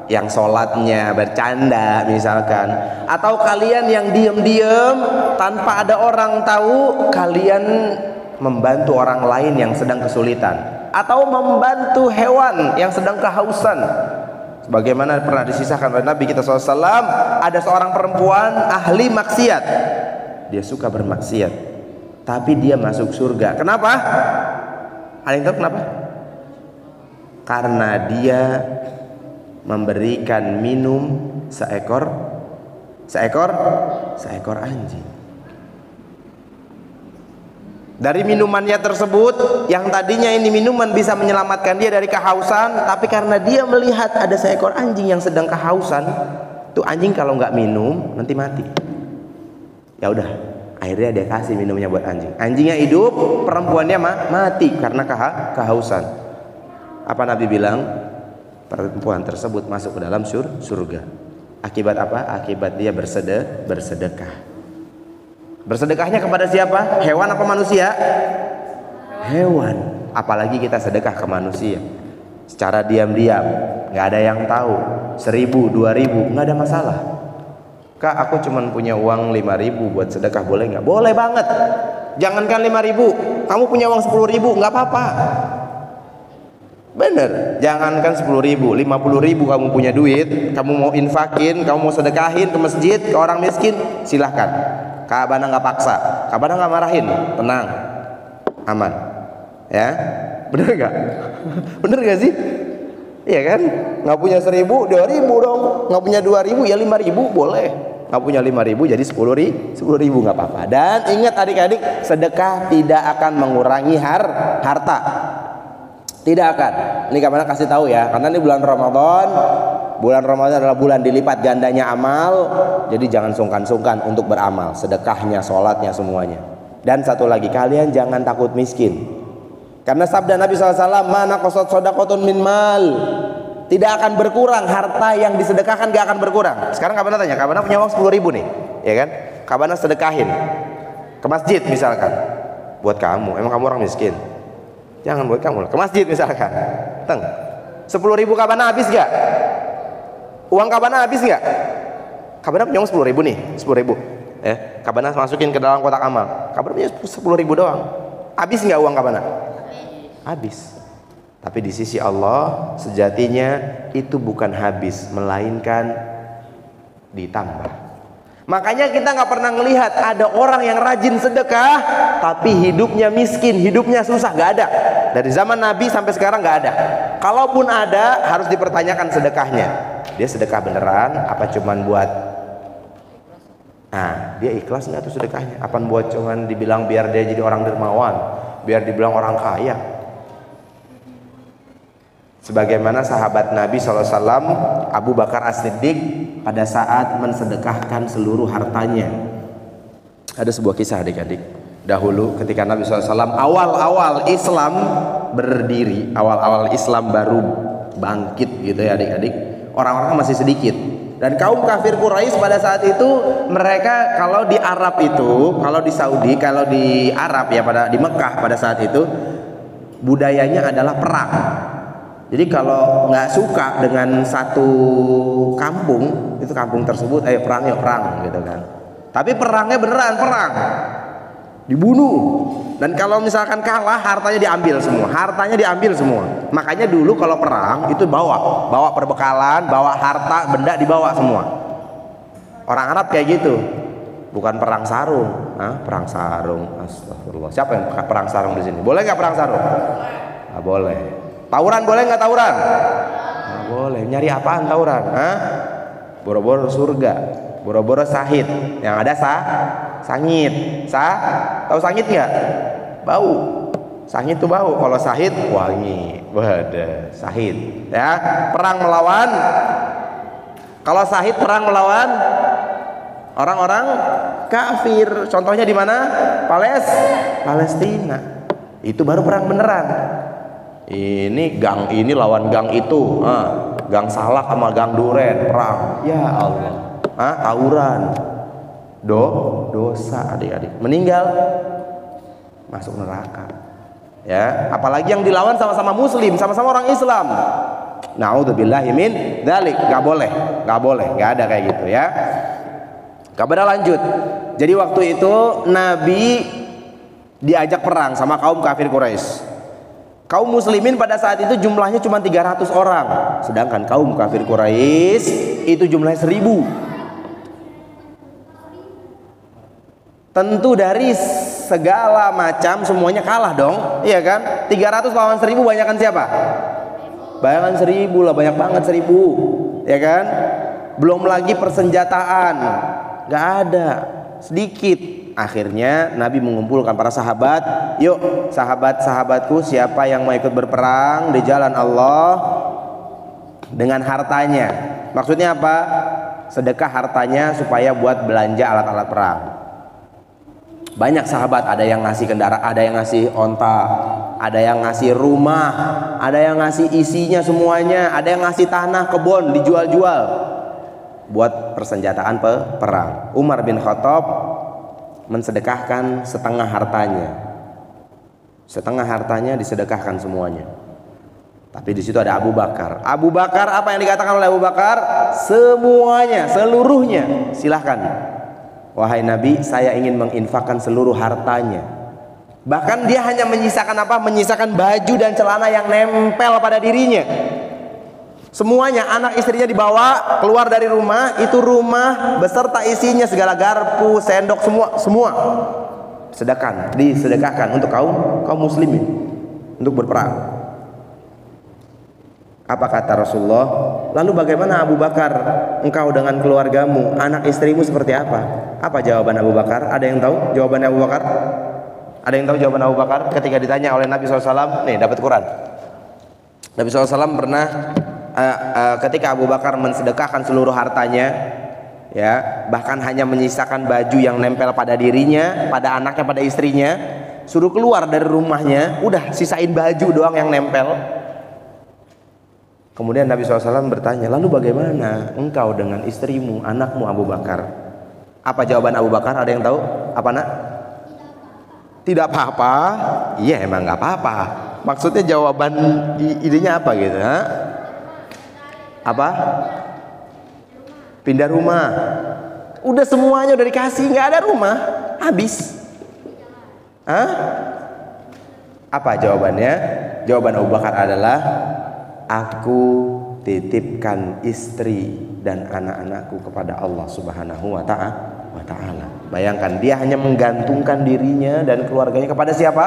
Yang sholatnya bercanda misalkan, atau kalian yang diem-diem tanpa ada orang tahu kalian membantu orang lain yang sedang kesulitan, atau membantu hewan yang sedang kehausan. Sebagaimana pernah disisahkan oleh Nabi kita SAW, ada seorang perempuan ahli maksiat, dia suka bermaksiat, tapi dia masuk surga. Kenapa? Ada yang tahu kenapa? Karena dia memberikan minum seekor anjing. Dari minumannya tersebut, yang tadinya ini minuman bisa menyelamatkan dia dari kehausan, tapi karena dia melihat ada seekor anjing yang sedang kehausan, tuh anjing kalau nggak minum nanti mati. Ya udah, akhirnya dia kasih minumnya buat anjing. Anjingnya hidup, perempuannya mati karena kehausan. Apa Nabi bilang? Perempuan tersebut masuk ke dalam surga. Akibat apa? Akibat dia bersedekah. Bersedekahnya kepada siapa? Hewan apa manusia? Hewan. Apalagi kita sedekah ke manusia secara diam-diam, nggak ada yang tahu. 1.000, 2.000 nggak ada masalah. Kak, aku cuman punya uang 5.000 buat sedekah, boleh nggak? Boleh banget. Jangankan 5.000, kamu punya uang 10.000 nggak apa-apa. Bener, jangankan 10.000, 50.000 kamu punya duit, kamu mau infakin, kamu mau sedekahin ke masjid, ke orang miskin, silahkan. Kak Abana nggak paksa, Kak Abana nggak marahin, tenang, aman, ya, bener nggak? Bener nggak sih? Iya kan? Nggak punya 1.000, 2.000 dong. Nggak punya 2.000 ya 5.000 boleh. Nggak punya 5.000 jadi 10.000 nggak apa-apa. Dan ingat adik-adik, sedekah tidak akan mengurangi harta. Tidak akan. Ini Kak Abana kasih tahu ya, karena ini bulan Ramadan. Bulan Ramadan adalah bulan dilipat gandanya amal. Jadi jangan sungkan-sungkan untuk beramal, sedekahnya, sholatnya, semuanya. Dan satu lagi, kalian jangan takut miskin. Karena sabda Nabi SAW, mana qasat shadaqatun min mal, tidak akan berkurang harta yang disedekahkan, gak akan berkurang. Sekarang Kak Abana tanya, Kak Abana punya uang 10.000 nih, ya kan? Kak Abana sedekahin ke masjid misalkan, buat kamu. Emang kamu orang miskin? Jangan buat kamu, ke masjid misalkan. 10.000 Kak Abana habis gak? Uang Kak Abana habis nggak? Kak Abana punya uang 10.000 nih, 10.000. Kak Abana masukin ke dalam kotak amal. Kak Abana punya 10.000 doang. Habis nggak uang Kak Abana? Habis. Tapi di sisi Allah sejatinya itu bukan habis, melainkan ditambah. Makanya kita nggak pernah ngelihat ada orang yang rajin sedekah tapi hidupnya miskin, hidupnya susah, nggak ada. Dari zaman Nabi sampai sekarang nggak ada. Kalaupun ada, harus dipertanyakan sedekahnya. Dia sedekah beneran apa cuman buat dia ikhlas nggak tuh sedekahnya? Apa buat cuman dibilang biar dia jadi orang dermawan, biar dibilang orang kaya? Sebagaimana sahabat Nabi SAW Abu Bakar As-Siddiq pada saat mensedekahkan seluruh hartanya. Ada sebuah kisah adik-adik. Dahulu ketika Nabi SAW awal-awal Islam berdiri, awal-awal Islam baru bangkit gitu ya adik-adik, orang-orang masih sedikit. Dan kaum kafir Quraisy pada saat itu, mereka kalau di Arab itu, kalau di Saudi, kalau di Arab ya, di Mekah pada saat itu budayanya adalah perang. Jadi kalau nggak suka dengan satu kampung, itu kampung tersebut, ayo perang yuk, perang gitu kan. Tapi perangnya beneran perang, dibunuh. Dan kalau misalkan kalah, hartanya diambil semua, hartanya diambil semua. Makanya dulu kalau perang itu bawa perbekalan, bawa harta, benda dibawa semua. Orang Arab kayak gitu, bukan perang sarung. Perang sarung, astagfirullah. Siapa yang perang sarung di sini? Boleh nggak perang sarung? Nggak boleh. Tawuran boleh nggak tawuran? Nggak boleh. Nyari apaan tawuran? Boro-boro surga, boro-boro sahid. Yang ada sangit. Tahu sangit nggak? Bau. Sangit tuh bau. Kalau sahid wangi. Wadah, sahid. Ya, perang melawan. Kalau sahid perang melawan orang-orang kafir. Contohnya di mana? Palestina. Itu baru perang beneran. Ini gang ini lawan gang itu, gang Salak sama gang Duren, perang. Ya Allah, tawuran, dosa adik-adik, meninggal masuk neraka. Ya, apalagi yang dilawan sama-sama Muslim, sama-sama orang Islam. Naudzubillahi min dzalik, nggak boleh, nggak ada kayak gitu ya. Kabar lanjut. Jadi waktu itu Nabi diajak perang sama kaum kafir Quraisy. Kaum muslimin pada saat itu jumlahnya cuma 300 orang. Sedangkan kaum kafir Quraisy itu jumlahnya 1000. Tentu dari segala macam semuanya kalah dong. Iya kan? 300 lawan 1000 banyakan siapa? Banyakan 1000 lah, banyak banget 1000. Ya kan? Belum lagi persenjataan. Gak ada, sedikit. Akhirnya Nabi mengumpulkan para sahabat, yuk sahabat-sahabatku, siapa yang mau ikut berperang di jalan Allah dengan hartanya. Maksudnya apa? Sedekah hartanya supaya buat belanja alat-alat perang. Banyak sahabat, ada yang ngasih kendaraan, ada yang ngasih onta, ada yang ngasih rumah, ada yang ngasih isinya semuanya, ada yang ngasih tanah, kebun dijual-jual buat persenjataan perang. Umar bin Khattab mensedekahkan setengah hartanya disedekahkan semuanya. Tapi di situ ada Abu Bakar. Abu Bakar, apa yang dikatakan oleh Abu Bakar? Semuanya, seluruhnya. Silahkan, wahai Nabi, saya ingin menginfakkan seluruh hartanya. Bahkan dia hanya menyisakan apa? Menyisakan baju dan celana yang nempel pada dirinya. Semuanya, anak istrinya dibawa keluar dari rumah, itu rumah beserta isinya, segala garpu, sendok, semua disedekahkan untuk kaum muslimin untuk berperang. Apa kata Rasulullah? Lalu bagaimana Abu Bakar, engkau dengan keluargamu, anak istrimu seperti apa? Apa jawaban Abu Bakar? Ada yang tahu jawaban Abu Bakar? Ada yang tahu jawaban Abu Bakar ketika ditanya oleh Nabi SAW? Nih, dapat Quran. Nabi SAW pernah ketika Abu Bakar mensedekahkan seluruh hartanya, ya, bahkan hanya menyisakan baju yang nempel pada dirinya, pada anaknya, pada istrinya, suruh keluar dari rumahnya, udah sisain baju doang yang nempel. Kemudian Nabi SAW bertanya, lalu bagaimana engkau dengan istrimu, anakmu Abu Bakar? Apa jawaban Abu Bakar? Ada yang tahu? Apa nak? Tidak apa-apa. Iya, emang nggak apa-apa. Maksudnya jawaban idenya apa gitu? Apa? Pindah rumah. Udah semuanya udah dikasih, nggak ada rumah, habis. Apa jawabannya? Jawaban Abu Bakar adalah, aku titipkan istri dan anak-anakku kepada Allah Subhanahu wa ta'ala. wa ta'ala. Bayangkan, dia hanya menggantungkan dirinya dan keluarganya kepada siapa?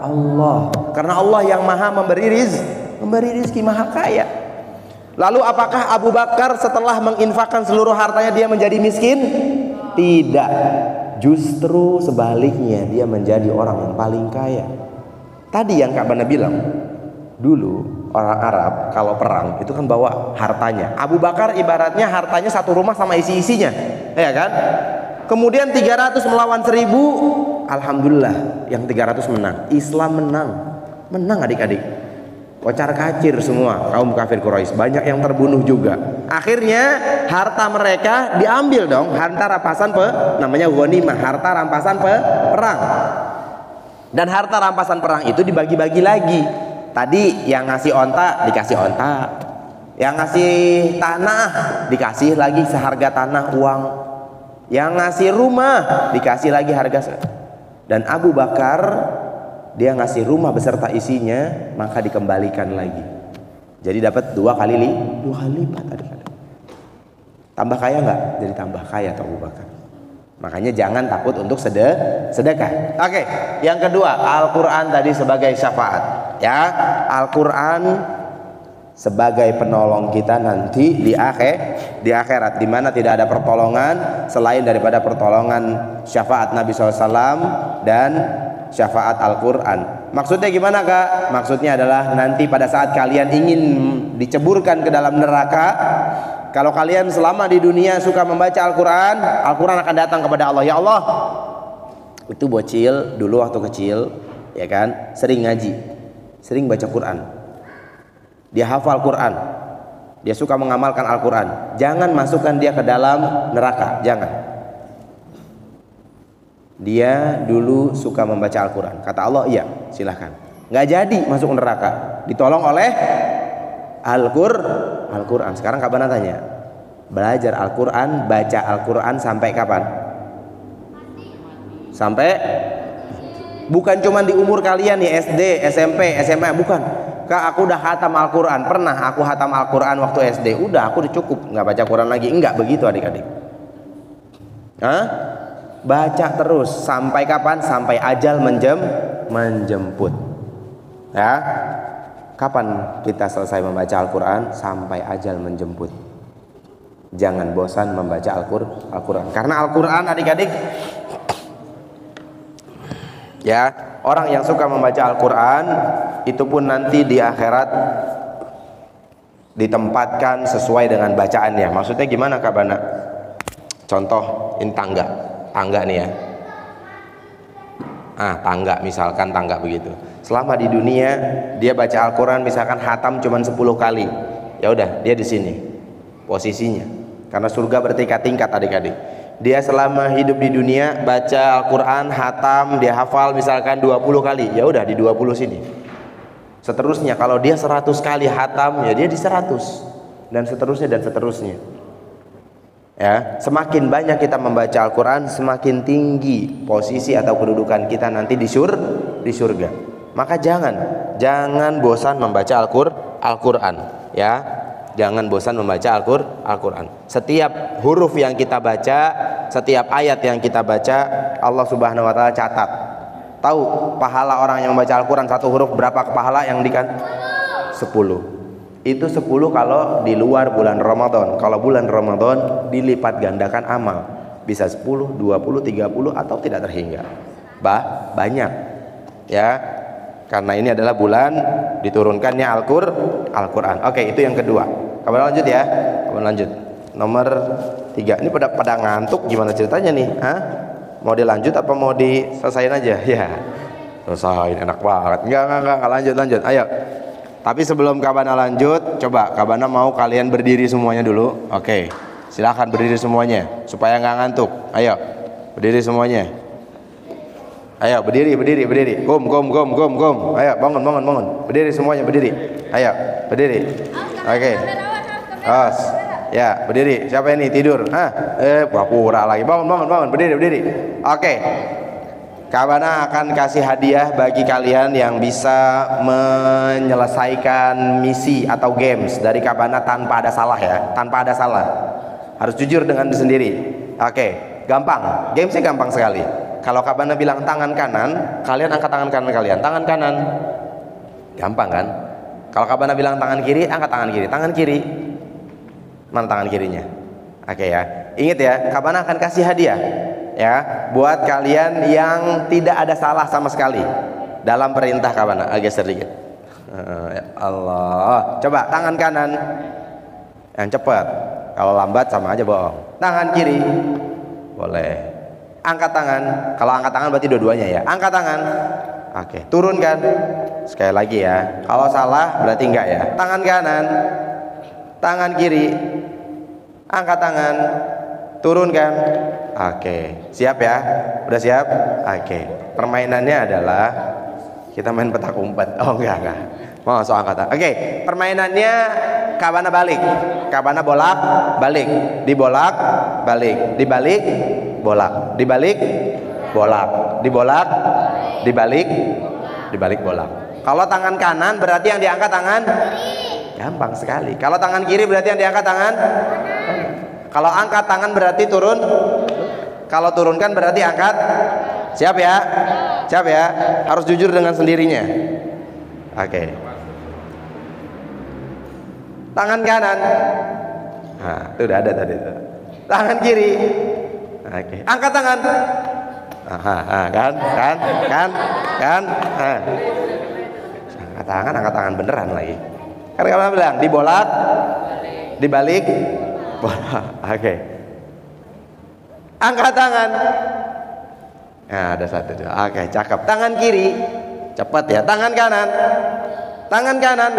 Allah. Karena Allah yang maha memberi rizki, maha kaya. Lalu apakah Abu Bakar setelah menginfakkan seluruh hartanya dia menjadi miskin? Tidak. Justru sebaliknya, dia menjadi orang yang paling kaya. Tadi yang Kak Bana bilang, dulu orang Arab kalau perang itu kan bawa hartanya. Abu Bakar ibaratnya hartanya satu rumah sama isi-isinya, ya kan? Kemudian 300 melawan 1000, alhamdulillah yang 300 menang. Islam menang adik-adik. Kocar kacir semua kaum kafir Quraisy, banyak yang terbunuh juga. Akhirnya harta mereka diambil dong, harta rampasan namanya ghanimah, harta rampasan perang. Dan harta rampasan perang itu dibagi-bagi lagi. Tadi yang ngasih onta dikasih onta, yang ngasih tanah dikasih lagi seharga tanah uang, yang ngasih rumah dikasih lagi harga. Dan Abu Bakar dia ngasih rumah beserta isinya, maka dikembalikan lagi. Jadi dapat dua kali lipat adik-adik. Tambah kaya nggak? Jadi tambah kaya tuh Abu Bakar. Makanya jangan takut untuk sedekah. Oke, yang kedua, Al-Quran tadi sebagai syafaat. Ya, Al-Quran sebagai penolong kita nanti di akhirat, di mana tidak ada pertolongan selain daripada pertolongan syafaat Nabi SAW dan syafaat Al-Quran. Maksudnya gimana Kak? Maksudnya adalah nanti pada saat kalian ingin diceburkan ke dalam neraka, kalau kalian selama di dunia suka membaca Al-Quran, Al-Quran akan datang kepada Allah. Ya Allah, itu bocil dulu waktu kecil, ya kan, sering ngaji, sering baca Quran, dia hafal Quran, dia suka mengamalkan Al-Quran. Jangan masukkan dia ke dalam neraka, jangan. Dia dulu suka membaca Al-Quran, kata Allah iya silahkan, nggak jadi masuk neraka, ditolong oleh Al-Quran. Sekarang Kak Bana tanya, belajar Al-Quran, baca Al-Quran sampai kapan? Sampai, bukan cuma di umur kalian nih, SD, SMP, SMA, bukan. Kak, aku udah khatam Al-Quran, pernah aku khatam Al-Quran waktu SD, udah aku udah cukup, nggak baca Quran lagi. Enggak begitu adik-adik. Baca terus sampai kapan? Sampai ajal menjemput. Ya, kapan kita selesai membaca Al-Quran? Sampai ajal menjemput. Jangan bosan membaca Al-Quran. Karena Al-Quran adik-adik, ya, orang yang suka membaca Al-Quran itu pun nanti di akhirat ditempatkan sesuai dengan bacaannya. Maksudnya gimana Kak Bana? Contoh, ini tangga nih ya. Tangga, misalkan tangga begitu. Selama di dunia dia baca Al-Quran misalkan khatam cuma 10 kali, ya udah dia di sini posisinya. Karena surga bertingkat-tingkat adik-adik. Dia selama hidup di dunia baca Al-Quran khatam, dia hafal misalkan 20 kali, ya udah di 20 sini. Seterusnya kalau dia 100 kali khatam, ya dia di 100, dan seterusnya. Ya, semakin banyak kita membaca Al-Quran, semakin tinggi posisi atau kedudukan kita nanti di surga. Maka jangan bosan membaca Al-Quran, ya. Jangan bosan membaca Al-Quran. Setiap huruf yang kita baca, setiap ayat yang kita baca, Allah Subhanahu wa taala catat. Tahu pahala orang yang membaca Al-Quran satu huruf berapa pahala yang 10. Itu 10 kalau di luar bulan Ramadan. Kalau bulan Ramadan dilipat gandakan amal, bisa 10, 20, 30 atau tidak terhingga. Banyak. Ya. Karena ini adalah bulan diturunkannya Al-Quran. Oke, itu yang kedua. Kamu lanjut ya. Kamu lanjut. Nomor 3. Ini pada ngantuk gimana ceritanya nih? Mau dilanjut apa mau diselesain aja? Ya. Selesain, enak banget. Enggak, lanjut. Ayo. Tapi sebelum Kabana lanjut, coba Kabana mau kalian berdiri semuanya dulu. Oke, silahkan berdiri semuanya supaya nggak ngantuk. Ayo, berdiri semuanya. Ayo, berdiri. Gum. Ayo, bangun. Berdiri semuanya, berdiri. Ayo, berdiri. Oke. Os. Ya, berdiri. Siapa ini tidur? Pura-pura lagi. Bangun. Berdiri. Oke. Kabana akan kasih hadiah bagi kalian yang bisa menyelesaikan misi atau games dari Kabana tanpa ada salah ya, tanpa ada salah. Harus jujur dengan diri sendiri. Oke, gampang. Gamesnya gampang sekali. Kalau Kabana bilang tangan kanan, kalian angkat tangan kanan kalian. Tangan kanan. Gampang kan? Kalau Kabana bilang tangan kiri, angkat tangan kiri. Tangan kiri. Mana tangan kirinya? Oke ya. Ingat ya, Kabana akan kasih hadiah ya buat kalian yang tidak ada salah sama sekali dalam perintah Kabana. Agak sedikit. Ya Allah. Coba tangan kanan. Yang cepat. Kalau lambat sama aja bohong. Tangan kiri. Boleh. Angkat tangan. Kalau angkat tangan berarti dua-duanya ya. Angkat tangan. Oke, turunkan. Sekali lagi ya. Kalau salah berarti enggak ya. Tangan kanan. Tangan kiri. Angkat tangan. Turunkan. Oke, siap ya? Udah siap? Oke. Permainannya adalah kita main petak umpet. Oh enggak. Mau soal angkatan. Oke, permainannya Kabana balik. Kabana bolak, balik. Dibolak, balik. Dibalik, bolak. Dibalik, bolak. Dibolak, dibalik, dibalik bolak. Kalau tangan kanan berarti yang diangkat tangan gampang sekali. Kalau tangan kiri berarti yang diangkat tangan. Kalau angkat tangan berarti turun. Kalau turunkan berarti angkat. Siap ya? Siap ya? Harus jujur dengan sendirinya. Oke. Tangan kanan. Nah, itu udah ada tadi itu. Tangan kiri. Oke. Angkat tangan. Kan. Angkat tangan beneran lagi. Karena kamu bilang dibolak, dibalik, bolak. Oke. Angkat tangan. Nah, ada satu tuh. Oke, cakep. Tangan kiri. Cepat ya. Tangan kanan. Tangan kanan.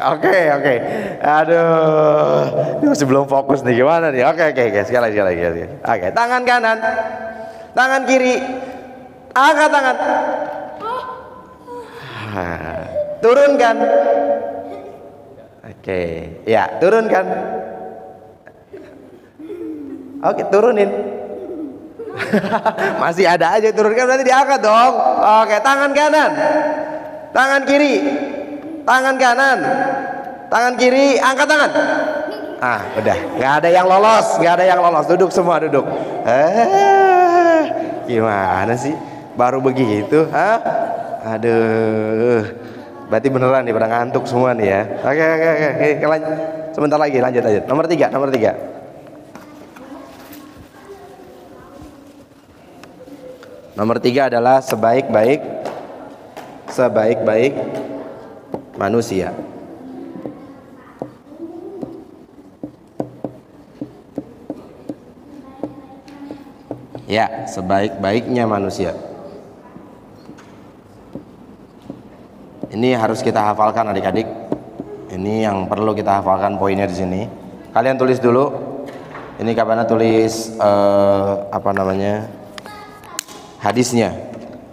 Oke. Aduh. Ini masih belum fokus nih. Gimana nih? Oke. Sekali lagi. Oke, tangan kanan. Tangan kiri. Angkat tangan. Turunkan. Oke. Ya, turunkan. Oke, turunin. Masih ada aja, turunkan berarti diangkat dong. Oke, tangan kanan. Tangan kiri. Tangan kanan. Tangan kiri, angkat tangan. Udah, nggak ada yang lolos. Duduk semua, duduk. Gimana sih? Baru begitu, Aduh. Berarti beneran nih, pada ngantuk semua nih ya. Oke. Sebentar lagi, lanjut. Nomor 3. Nomor 3 adalah sebaik-baik manusia. Ya, sebaik-baiknya manusia. Ini harus kita hafalkan adik-adik. Ini yang perlu kita hafalkan poinnya di sini. Kalian tulis dulu. Ini Kabana tulis hadisnya.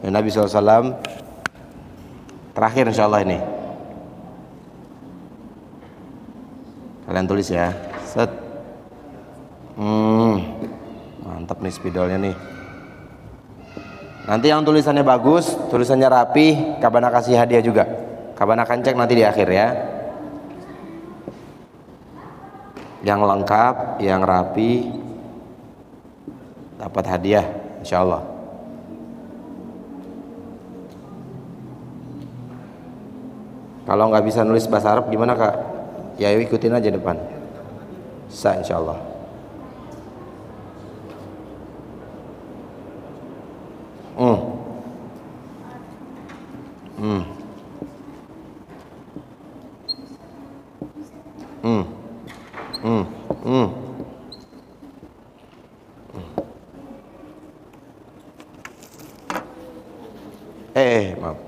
Ya, Nabi SAW terakhir insyaallah ini. Kalian tulis ya. Set. Mantap nih spidolnya nih. Nanti yang tulisannya bagus, tulisannya rapi, Kabana kasih hadiah juga. Kabana akan cek nanti di akhir ya. Yang lengkap, yang rapi dapat hadiah insyaallah. Kalau nggak bisa nulis bahasa Arab gimana Kak? Ya ikutin aja depan. Bisa insyaallah. Maaf.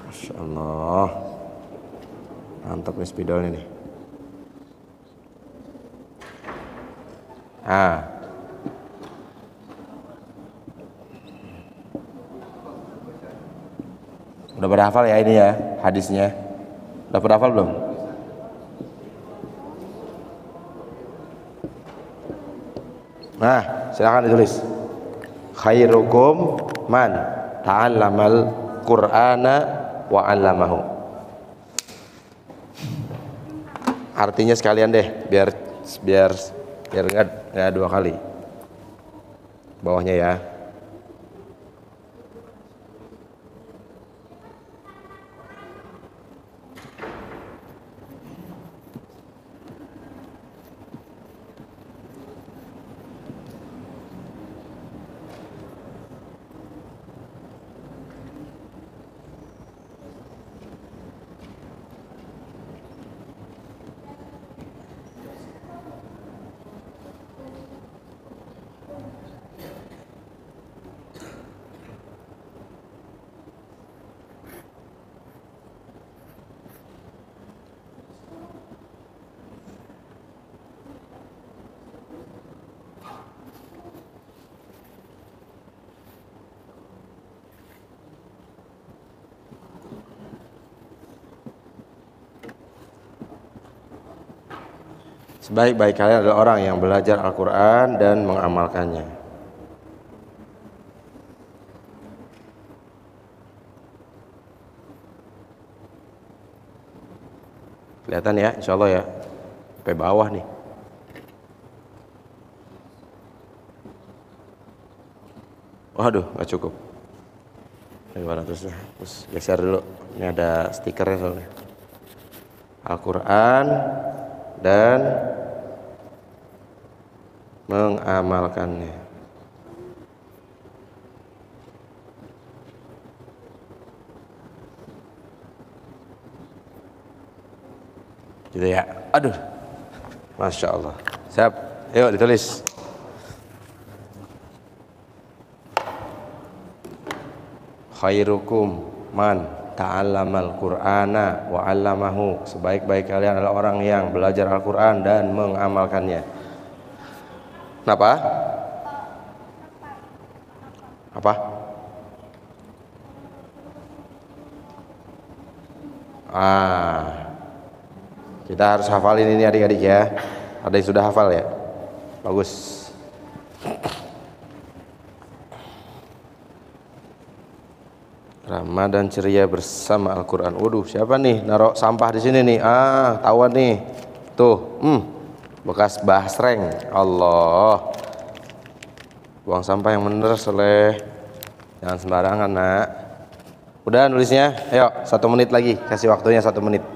Masya Allah, mantap nih spidolnya nih. Udah pada hafal ya ini ya hadisnya? Udah pada hafal belum? Nah, silakan ditulis. Khairukum man ta'allamal Qur'ana wa 'allamahu. Artinya sekalian deh, biar enggak dua kali. Bawahnya ya. Sebaik-baik kalian adalah orang yang belajar Al-Quran dan mengamalkannya. Kelihatan ya, insya Allah ya. Sampai bawah nih. Waduh, nggak cukup. Gimana terus geser dulu. Ini ada stikernya soalnya. Al-Quran dan mengamalkannya. Gitu ya. Aduh, Masya Allah. Siap, yuk ditulis. Khairukum man ta'allamal Qur'ana wa 'allamahu. Sebaik-baik kalian adalah orang yang belajar Al-Qur'an dan mengamalkannya. Kenapa? Apa? Kita harus hafalin ini adik-adik ya. Ada yang sudah hafal ya? Bagus. Ramadan ceria bersama Al-Quran. Waduh, siapa nih naruh sampah di sini nih? Tahuan nih. Tuh, bekas basreng. Allah. Buang sampah yang bener, Soleh. Jangan sembarangan, nak. Udah nulisnya? Ayo, 1 menit lagi. Kasih waktunya 1 menit.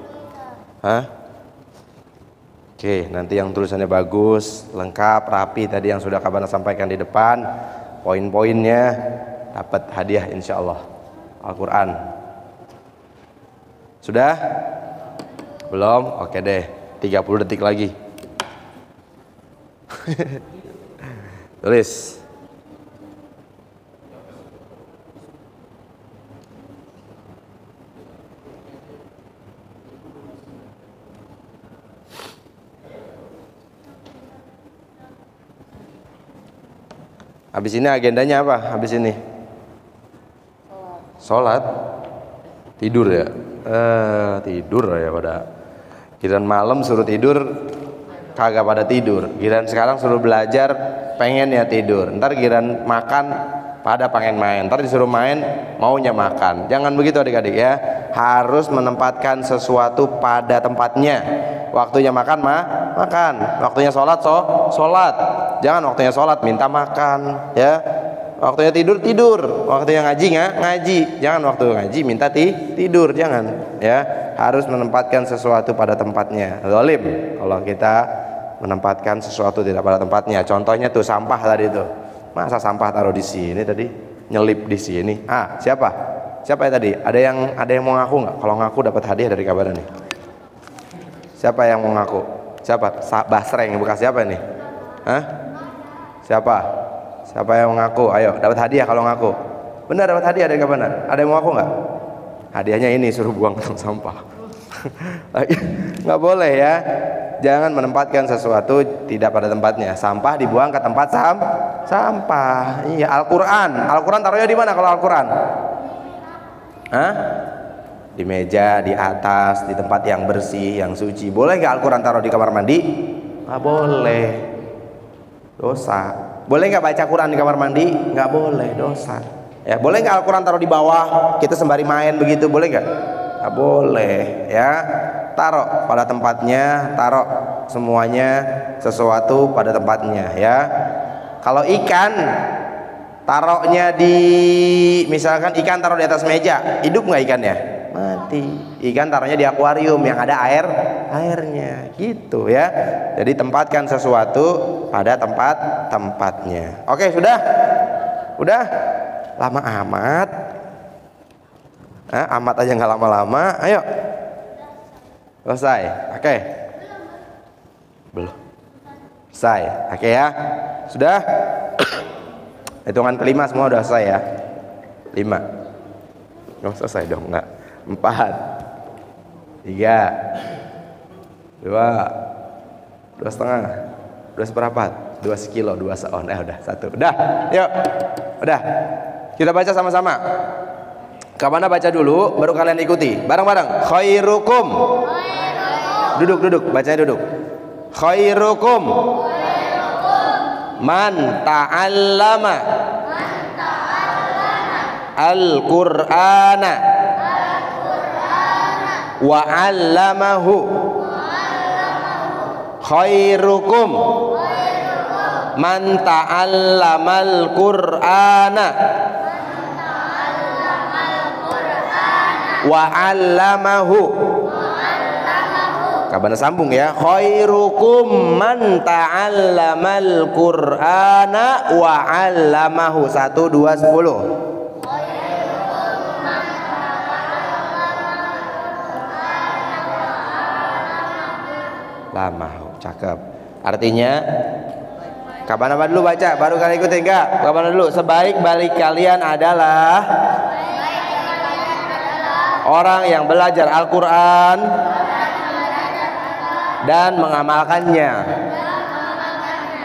Oke, nanti yang tulisannya bagus, lengkap, rapi tadi yang sudah Kabana sampaikan di depan, poin-poinnya dapat hadiah insya Allah. Al-Quran. Sudah? Belum? Oke deh, 30 detik lagi. Tulis. Habis ini agendanya apa? Habis ini? Sholat. Tidur ya? Tidur ya pada. Giliran malam suruh tidur, kagak pada tidur. Giliran sekarang suruh belajar, pengen ya tidur. Ntar giliran makan, pada pengen main. Ntar disuruh main, maunya makan. Jangan begitu adik-adik ya. Harus menempatkan sesuatu pada tempatnya. Waktunya makan makan. Waktunya sholat sholat. Jangan waktunya sholat minta makan ya. Waktunya tidur. Waktunya ngaji ngaji. Jangan waktu ngaji minta tidur. Jangan ya. Harus menempatkan sesuatu pada tempatnya. Zalim kalau kita menempatkan sesuatu tidak pada tempatnya. Contohnya tuh sampah tadi tuh. Masa sampah taruh di sini tadi, nyelip di sini. Siapa ya tadi? Ada yang mau ngaku nggak? Kalau ngaku dapat hadiah dari Kabana nih. Siapa yang mau ngaku? Siapa? Basreng bekas siapa ini? Siapa yang mau ngaku? Ayo, dapat hadiah kalau ngaku. Benar dapat hadiah dari Kabana. Ada yang mau ngaku nggak? Hadiahnya ini suruh buang ke tong sampah. Nggak boleh ya. Jangan menempatkan sesuatu tidak pada tempatnya. Sampah dibuang ke tempat sampah. Iya, Al-Quran taruhnya di mana kalau Al-Quran? di meja, di atas, di tempat yang bersih, yang suci. Boleh nggak Al-Quran taruh di kamar mandi? Nggak boleh, dosa. Boleh nggak baca Quran di kamar mandi? Nggak boleh, dosa. Ya, boleh nggak Al-Quran taruh di bawah, kita sembari main begitu, boleh nggak? Nggak boleh, ya. Taruh pada tempatnya, taruh semuanya sesuatu pada tempatnya, ya. Kalau ikan, taruhnya di, misalkan ikan taruh di atas meja, hidup nggak ikannya? Mati. Ikan taruhnya di akuarium yang ada airnya, gitu ya. Jadi tempatkan sesuatu pada tempatnya. Oke, sudah? Lama amat. Amat aja nggak lama-lama. Ayo. Selesai. Oke. Belum. Selesai. Oke ya. Sudah? Hitungan kelima semua udah selesai ya. 5. Oh, selesai dong, enggak. 4 3 2 2,5 2 seperempat 2 sekilo 2 seon. Udah 1. Udah. Yuk. Udah. Kita baca sama-sama. Kamana baca dulu, baru kalian ikuti. Bareng-bareng. Khairukum. Duduk. Bacanya duduk. Khairukum. Man ta'allama Al-Qur'ana wa 'allamahu. Khairukum man ta'allama Al-Qur'ana wa 'allamahu. Kabana sambung ya. Khairukum man ta'allamal Qur'ana wa 'allamahu. 1 2 10. Lama, cakep. Artinya Kabana dulu baca, baru kalian ikutin enggak? Kabana dulu. Sebaik-baik kalian adalah orang yang belajar Al-Qur'an dan mengamalkannya.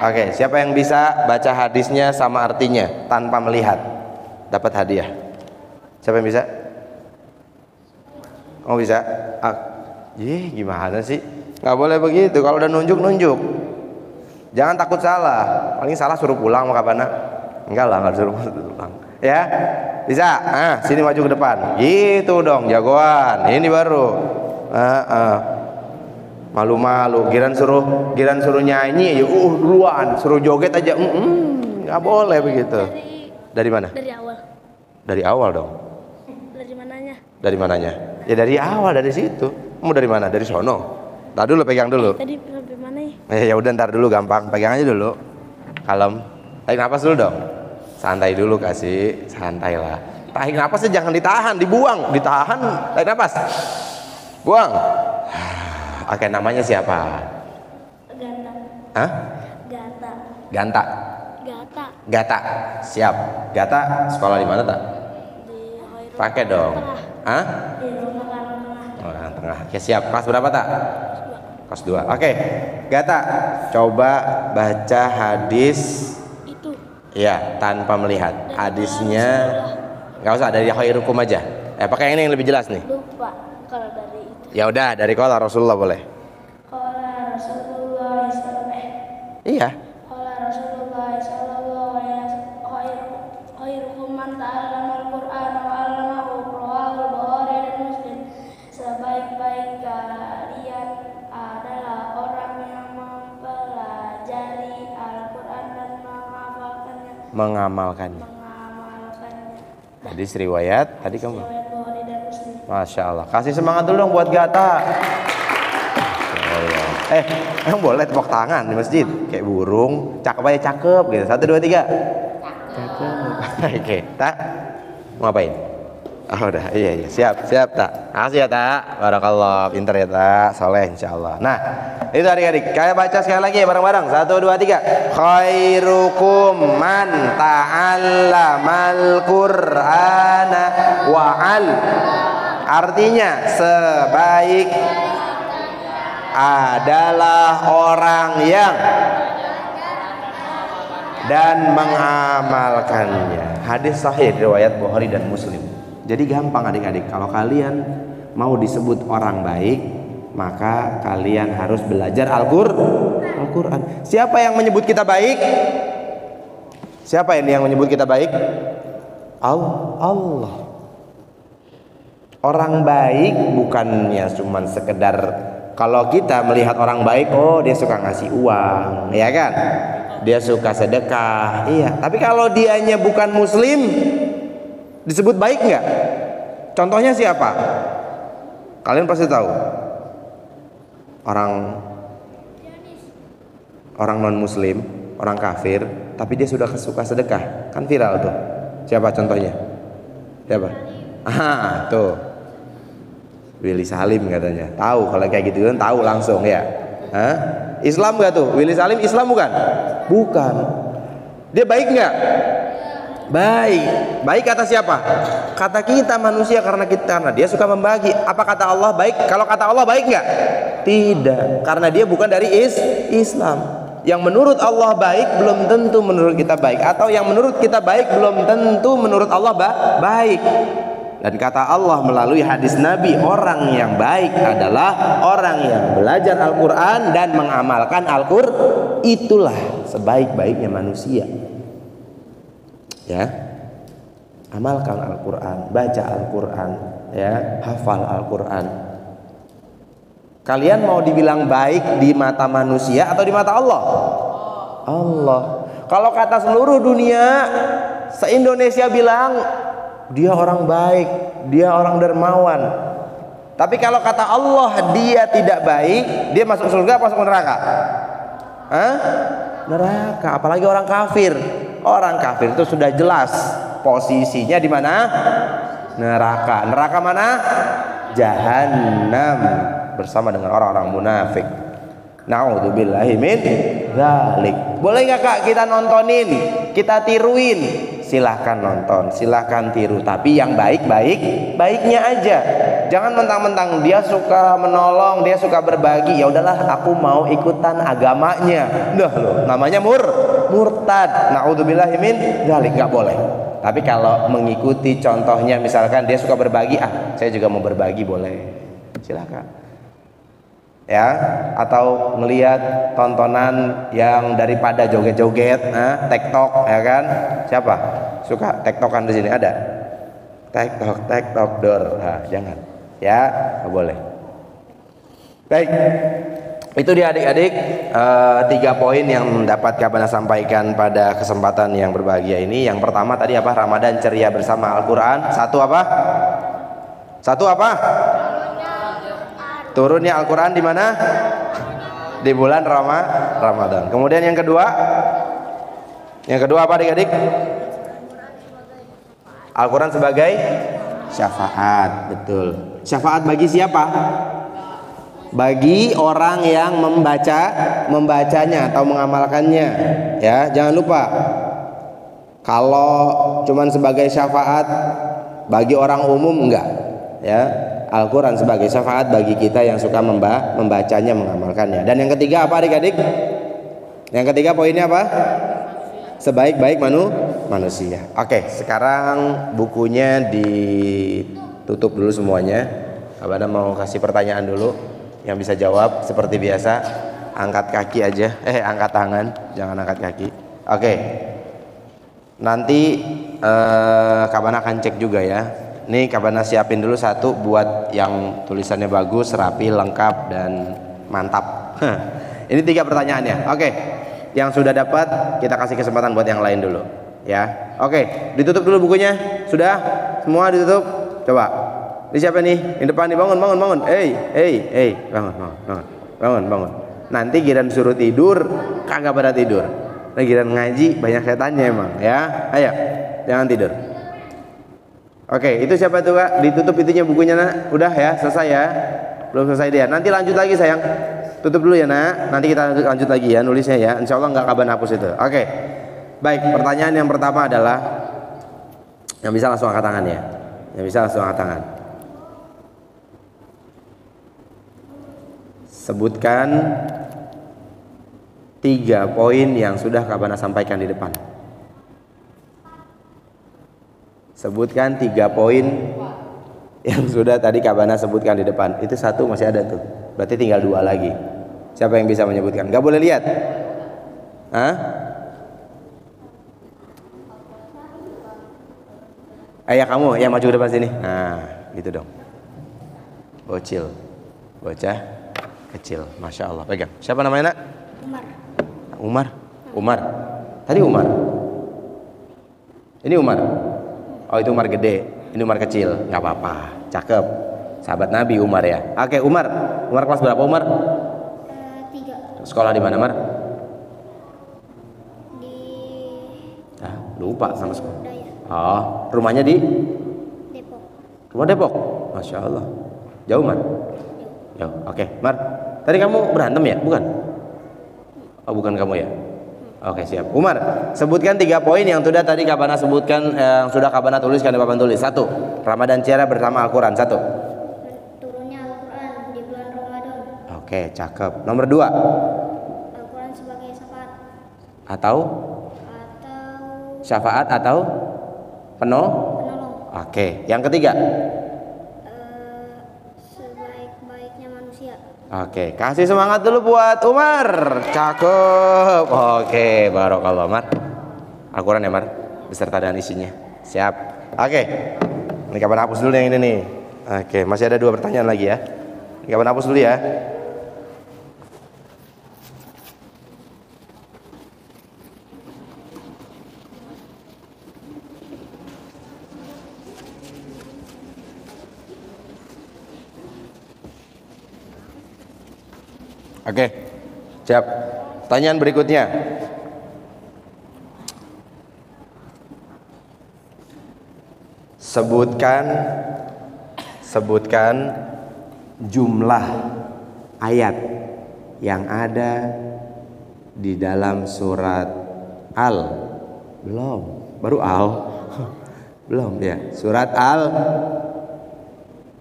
Oke, siapa yang bisa baca hadisnya sama artinya tanpa melihat dapat hadiah? Siapa yang bisa? Oh bisa? Gimana sih? Nggak boleh begitu. Kalau udah nunjuk. Jangan takut salah. Paling salah suruh pulang sama Kabana. Enggak lah, nggak suruh pulang. Ya, bisa? Sini maju ke depan. Gitu dong, jagoan. Ini baru. Malu-malu, giran suruh nyanyi, duluan, suruh joget aja, nggak boleh begitu. Dari mana? Dari awal. Dari awal dong. Dari mananya? Dari mananya? Ya dari awal, dari situ. Mau dari mana? Dari sono. Ntar dulu, pegang dulu. Tadi sampai mana ya? Ya udah, ntar dulu, gampang, pegang aja dulu. Kalem. Tarik napas dulu dong. Santai dulu, kasih, santai lah. Tarik napasnya jangan ditahan, dibuang, ditahan. Tarik napas, buang. Oke, namanya siapa? Gata. Hah? Gata. Gata. Siap. Gata sekolah di mana tak? Di Hoirul. Pakai dong. Hah? Di Tengah. Oh, tengah. Oke, siap. Kelas berapa tak? Kelas 2. Oke. Gata, coba baca hadis. Itu. Ya, tanpa melihat. Hadisnya nggak usah, dari khairukum aja. Pakai ini yang lebih jelas nih. Lupa kalau dari itu. Ya udah, dari qala Rasulullah boleh. Qala Rasulullah sallallahu Iya. Qala Rasulullah sallallahu alaihi wasallam khairukum man ta'allama al-Qur'an wa 'allamahu. Rawahu Bukhari dan Muslim. Sebaik-baik kalian adalah orang yang mempelajari Al-Qur'an dan mengamalkannya. Hadis riwayat tadi kamu. Riwayat Bukhari dan Muslim. Masya Allah. Kasih semangat dulu dong buat Gata. Emang boleh tepuk tangan di masjid kayak burung, cakep aja, cakep gitu. 1 2 3. Cakep. Oke, tak mau ngapain? Udah, iya, siap tak. Makasih ya tak. Barakallah, pinter ya tak, soleh insyaallah. Nah, itu adik-adik. Kayak baca sekali lagi ya bareng-bareng. 1 2 3. Khairukum man ta'allamal Qur'ana wa'al. Artinya sebaik adalah orang yang dan mengamalkannya. Hadis sahih riwayat Bukhari dan Muslim. Jadi gampang adik-adik, kalau kalian mau disebut orang baik, maka kalian harus belajar Al-Quran. Siapa yang menyebut kita baik? Siapa ini yang menyebut kita baik? Allah. Orang baik bukannya cuman sekedar kalau kita melihat orang baik, oh dia suka ngasih uang, ya kan? Dia suka sedekah, iya. Tapi kalau dianya bukan muslim, disebut baik nggak? Contohnya siapa? Kalian pasti tahu. Orang non muslim, orang kafir, tapi dia sudah suka sedekah, kan viral tuh. Siapa contohnya? Siapa? Tuh Willy Salim katanya. Tahu kalau kayak gitu kan, tahu langsung ya. Islam nggak tuh? Willy Salim Islam bukan? Bukan. Dia baik nggak? Baik. Baik kata siapa? Kata kita manusia, karena dia suka membagi. Apa kata Allah baik? Kalau kata Allah baik nggak? Tidak, karena dia bukan dari Islam. Yang menurut Allah baik belum tentu menurut kita baik, atau yang menurut kita baik belum tentu menurut Allah baik. Dan kata Allah melalui hadis Nabi, orang yang baik adalah orang yang belajar Al-Quran dan mengamalkan Al-Quran. Itulah sebaik-baiknya manusia. Ya, amalkan Al-Quran, baca Al-Quran, ya, hafal Al-Quran. Kalian mau dibilang baik di mata manusia atau di mata Allah? Allah. Kalau kata seluruh dunia, se-Indonesia bilang dia orang baik, dia orang dermawan. Tapi kalau kata Allah dia tidak baik, dia masuk surga apa masuk neraka? Neraka. Apalagi orang kafir. Orang kafir itu sudah jelas posisinya di mana? Neraka. Neraka mana? Jahannam, bersama dengan orang-orang munafik. Na'udzubillahi min dzalik. Boleh nggak Kak kita nontonin, kita tiruin? Silahkan nonton, silahkan tiru, tapi yang baiknya aja. Jangan mentang-mentang dia suka menolong, dia suka berbagi, ya udahlah aku mau ikutan agamanya. Dah loh, namanya murtad. Na'udzubillahi min dzalik, nggak boleh. Tapi kalau mengikuti contohnya, misalkan dia suka berbagi, saya juga mau berbagi, boleh. Silahkan. Ya, atau melihat tontonan yang daripada joget-joget, TikTok, ya kan? Siapa suka TikTokan di sini? Ada TikTok dor, jangan, ya, nggak boleh. Baik, itu dia adik-adik, 3 poin yang dapat Kabana sampaikan pada kesempatan yang berbahagia ini. Yang pertama tadi apa? Ramadan ceria bersama Al-Quran. Satu apa? Turunnya Al-Quran di mana? Di bulan Ramadan. Kemudian yang kedua apa adik-adik? Al-Quran sebagai syafaat, betul. Syafaat bagi siapa? Bagi orang yang membacanya atau mengamalkannya. Ya, jangan lupa. Kalau cuman sebagai syafaat bagi orang umum enggak, ya. Al-Quran sebagai syafaat bagi kita yang suka membacanya, mengamalkannya. Dan yang ketiga apa adik-adik? Yang ketiga poinnya apa? Sebaik-baik manusia. Oke, sekarang bukunya ditutup dulu semuanya. Abang mau kasih pertanyaan dulu. Yang bisa jawab seperti biasa, angkat kaki aja. Angkat tangan, jangan angkat kaki. Oke. Nanti Kabana akan cek juga ya. Nih Kabana siapin dulu satu buat yang tulisannya bagus, rapi, lengkap, dan mantap. Ini 3 pertanyaannya. Oke, yang sudah dapat kita kasih kesempatan buat yang lain dulu, ya. Oke, ditutup dulu bukunya. Sudah? Semua ditutup? Coba. Ini siapa nih? Di depan nih, bangun. Bangun. Nanti giliran suruh tidur, kagak pada tidur. Nah, giliran ngaji banyak setannya emang, ya. Ayo, jangan tidur. Oke, itu siapa tuh Kak? Ditutup itunya bukunya nak. Udah ya, selesai ya. Belum selesai dia. Nanti lanjut lagi sayang. Tutup dulu ya nak. Nanti kita lanjut lagi ya nulisnya ya. Insya Allah nggak Kabana hapus itu. Oke. Baik, pertanyaan yang pertama adalah yang bisa langsung angkat tangan ya. Yang bisa langsung angkat tangan. Sebutkan 3 poin yang sudah Kabana sampaikan di depan. Sebutkan 3 poin yang sudah tadi Kabana sebutkan di depan. Itu satu masih ada tuh. Berarti tinggal 2 lagi. Siapa yang bisa menyebutkan? Gak boleh lihat. Hah? Ayah kamu yang maju ke depan sini. Nah, gitu dong. Bocil, bocah kecil, masya Allah. Pegang. Siapa namanya nak? Umar. Umar. Tadi Umar. Ini Umar. Oh itu Umar gede. Ini Umar kecil. Nggak apa-apa. Cakep. Sahabat Nabi Umar ya. Oke Umar. Umar kelas berapa Umar? 3 Sekolah di mana Umar? di Lupa sama sekolah. Daya Oh, rumahnya di Depok. rumah Depok. Masya Allah. Jauh Mar? Jauh. Oke, Mar. Tadi kamu berantem ya? Bukan? Oh, bukan kamu ya? Oke, siap. Umar, sebutkan 3 poin yang sudah tadi Kabana sebutkan, yang sudah Kabana tuliskan di papan tulis. 1. Ramadan Ciara bersama Al-Quran. 1. Turunnya Al-Quran di bulan Ramadan. Oke, cakep. Nomor 2. Al-Quran sebagai syafaat Atau atau syafaat atau penolong. Oke, yang ketiga. Sebaik-baiknya manusia. Oke, kasih semangat dulu buat Umar. Cakep. Oke, barokallah Mar. Al-Quran ya Mar, beserta dengan isinya. Siap. Oke. Ini kapan hapus dulu yang ini nih. Oke, masih ada 2 pertanyaan lagi ya. Ini kapan hapus dulu ya. Oke, siap. Pertanyaan berikutnya. Sebutkan jumlah ayat yang ada di dalam surat Al. Belum, baru Al. Belum ya. Surat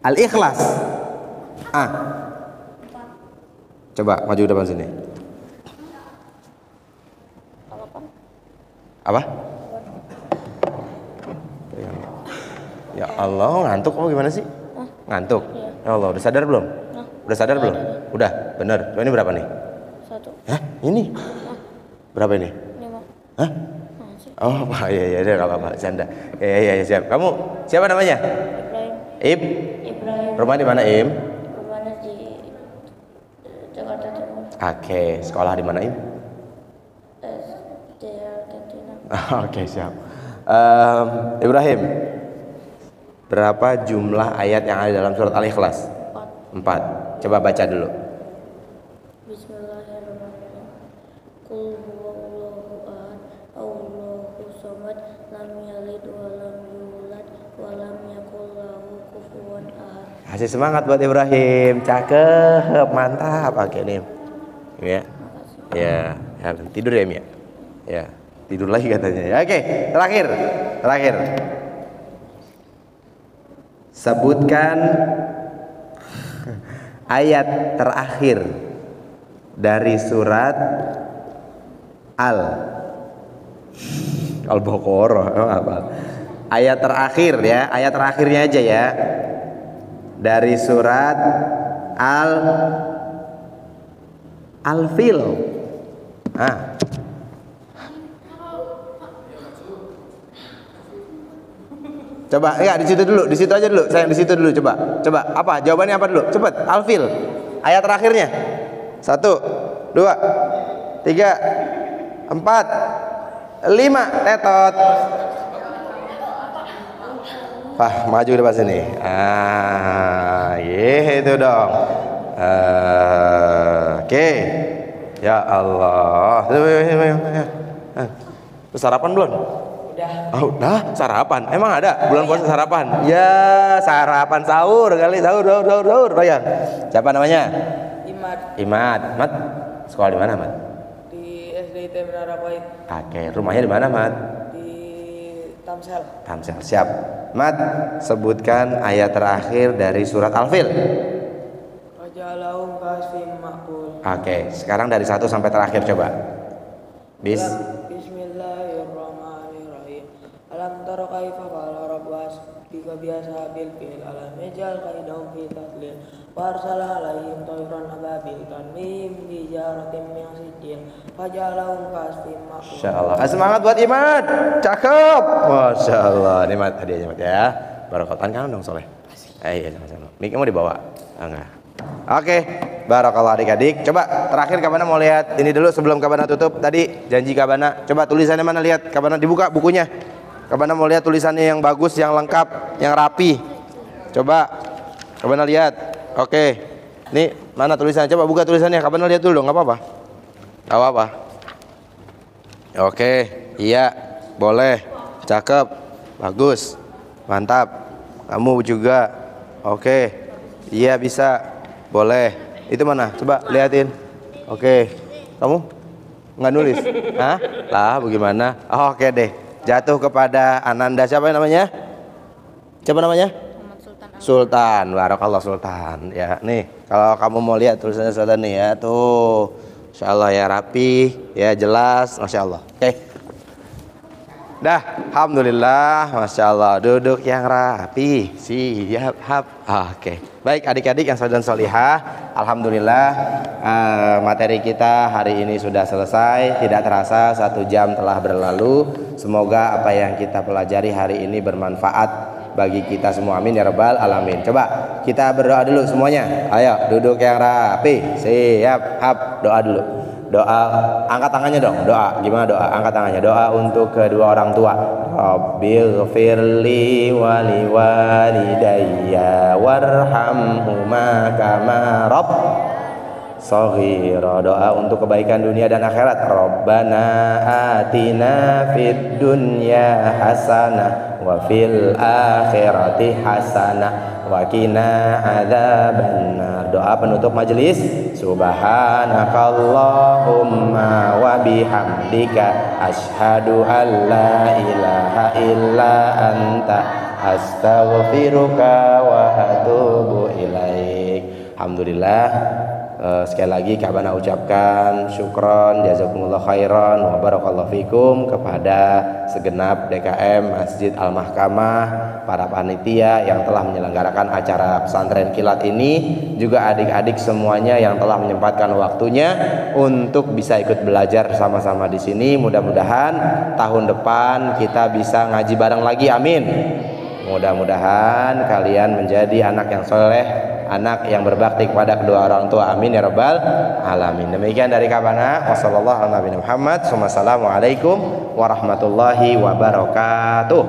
Al-Ikhlas. Coba maju ke depan sini. Apa? Ya Allah, ngantuk apa gimana sih? Ngantuk? Ya Allah, udah sadar belum? Udah sadar belum? Udah, bener. Ini berapa nih? 1 Hah? Ini? Berapa ini? 5 Hah? Oh, iya, udah nggak apa-apa, canda. Iya, siap. Kamu siapa namanya? Ibrahim. Rumah di mana, Im? Rumahnya di Jakarta Timur. Oke, sekolah di mana, Im? Di Argentina. Oke, siap. Ibrahim, berapa jumlah ayat yang ada dalam surat Al-Ikhlas? 4. Coba baca dulu. Bismillahirrahmanirrahim. Qul huwallahu ahad, Allahu samad, lam yalid wa lam yulad wa lam yakul lahu kufuwan ahad. Kasih semangat buat Ibrahim. Cakep, mantap. Oke nih. Ya. Ya, tidur ya, Mia? Ya, tidur lagi katanya. Ya, oke, terakhir. Sebutkan ayat terakhir dari surat Al-Baqarah. Apa? Ayat terakhir ya, ayat terakhirnya aja ya. Dari surat Al-Fil. Coba, enggak di situ dulu, di situ aja dulu. Sayang di situ dulu coba. Coba apa? Jawabannya apa dulu? Cepet. Al-Fil. Ayat terakhirnya. 1 2 3 4 5 tetot. Maju ke depan sini. Gitu dong. Oke. Ya Allah. Sarapan belum? Udah sarapan. Emang ada bulan puasa sarapan? Ya, sarapan sahur kali, sahur. Bayang. Siapa namanya? Imad. Mat. Sekolah di mana, Mat? Di SDIT Menara Pahit. Oke, rumahnya di mana, Mat? Di Tamsel. Siap. Mat, sebutkan ayat terakhir dari surat Al-Fil. Wajalahum kasfim makbul. Oke, sekarang dari 1 sampai terakhir coba. Bismillahirrahmanirrahim. Alam tara kaifa fa'ala rabbuka bika biasa bil fil alam ejal kaidahum fi tatlil warsala alaihim tayran ababil tanmim bijaratim yang sijil fajalahum kasfim ma'kul. Masyaallah. Semangat buat Imad. Cakep. Masyaallah. Ini Mat hadiahnya Mat ya. Barakallahu kan dong Soleh. Iya sama-sama. Mik mau dibawa? Enggak. Oke. Barakallah adik-adik. Coba terakhir Kabana mau lihat ini dulu sebelum Kabana tutup tadi janji Kabana. Coba tulisannya mana lihat Kabana dibuka bukunya. Kabana mau lihat tulisannya yang bagus, yang lengkap, yang rapi. Coba Kabana lihat. Oke. Nih mana tulisannya? Coba buka tulisannya. Kabana lihat dulu dong, enggak apa-apa. Enggak apa-apa. Oke. Iya. Boleh. Cakep. Bagus. Mantap. Kamu juga. Oke. Iya bisa. Boleh. Itu mana? Coba liatin. Oke. Kamu nggak nulis? Hah? Lah bagaimana? Oke deh. Jatuh kepada Ananda. Siapa namanya? Siapa namanya? Sultan. Barakallah Sultan. Ya, nih. Kalau kamu mau lihat tulisannya Sultan nih ya. Tuh. Insyaallah ya rapi, ya jelas. Masya Allah. Oke. Dah, alhamdulillah, masya Allah, duduk yang rapi, siap, Oke. Baik adik-adik yang soleh dan solihah, alhamdulillah materi kita hari ini sudah selesai. Tidak terasa 1 jam telah berlalu. Semoga apa yang kita pelajari hari ini bermanfaat bagi kita semua. Amin ya rabbal alamin. Coba kita berdoa dulu semuanya. Ayo duduk yang rapi, siap, doa dulu. Doa, angkat tangannya dong. Doa, gimana doa? Angkat tangannya. Doa untuk kedua orang tua. Rabbighfirli wa liwalidayya warhamhuma kama shaghira. Doa untuk kebaikan dunia dan akhirat. Rabbana atina fid dunya hasanah wa fil akhirati hasanah wa qina adzabannar. Doa penutup majelis. Subhanakallahumma wa bihamdika asyhadu an la ilaha illa anta astaghfiruka wa atubu ilaik. Alhamdulillah. Sekali lagi Kabana ucapkan syukron, jazakumullah khairan wa barakallahu fikum kepada segenap DKM Masjid Al-Mahkamah, para panitia yang telah menyelenggarakan acara pesantren kilat ini, juga adik-adik semuanya yang telah menyempatkan waktunya untuk bisa ikut belajar sama-sama di sini. Mudah-mudahan tahun depan kita bisa ngaji bareng lagi, amin. Mudah-mudahan kalian menjadi anak yang soleh, anak yang berbakti kepada kedua orang tua, amin ya rabbal alamin. Demikian dari Kabana. Wassalamualaikum warahmatullahi wabarakatuh.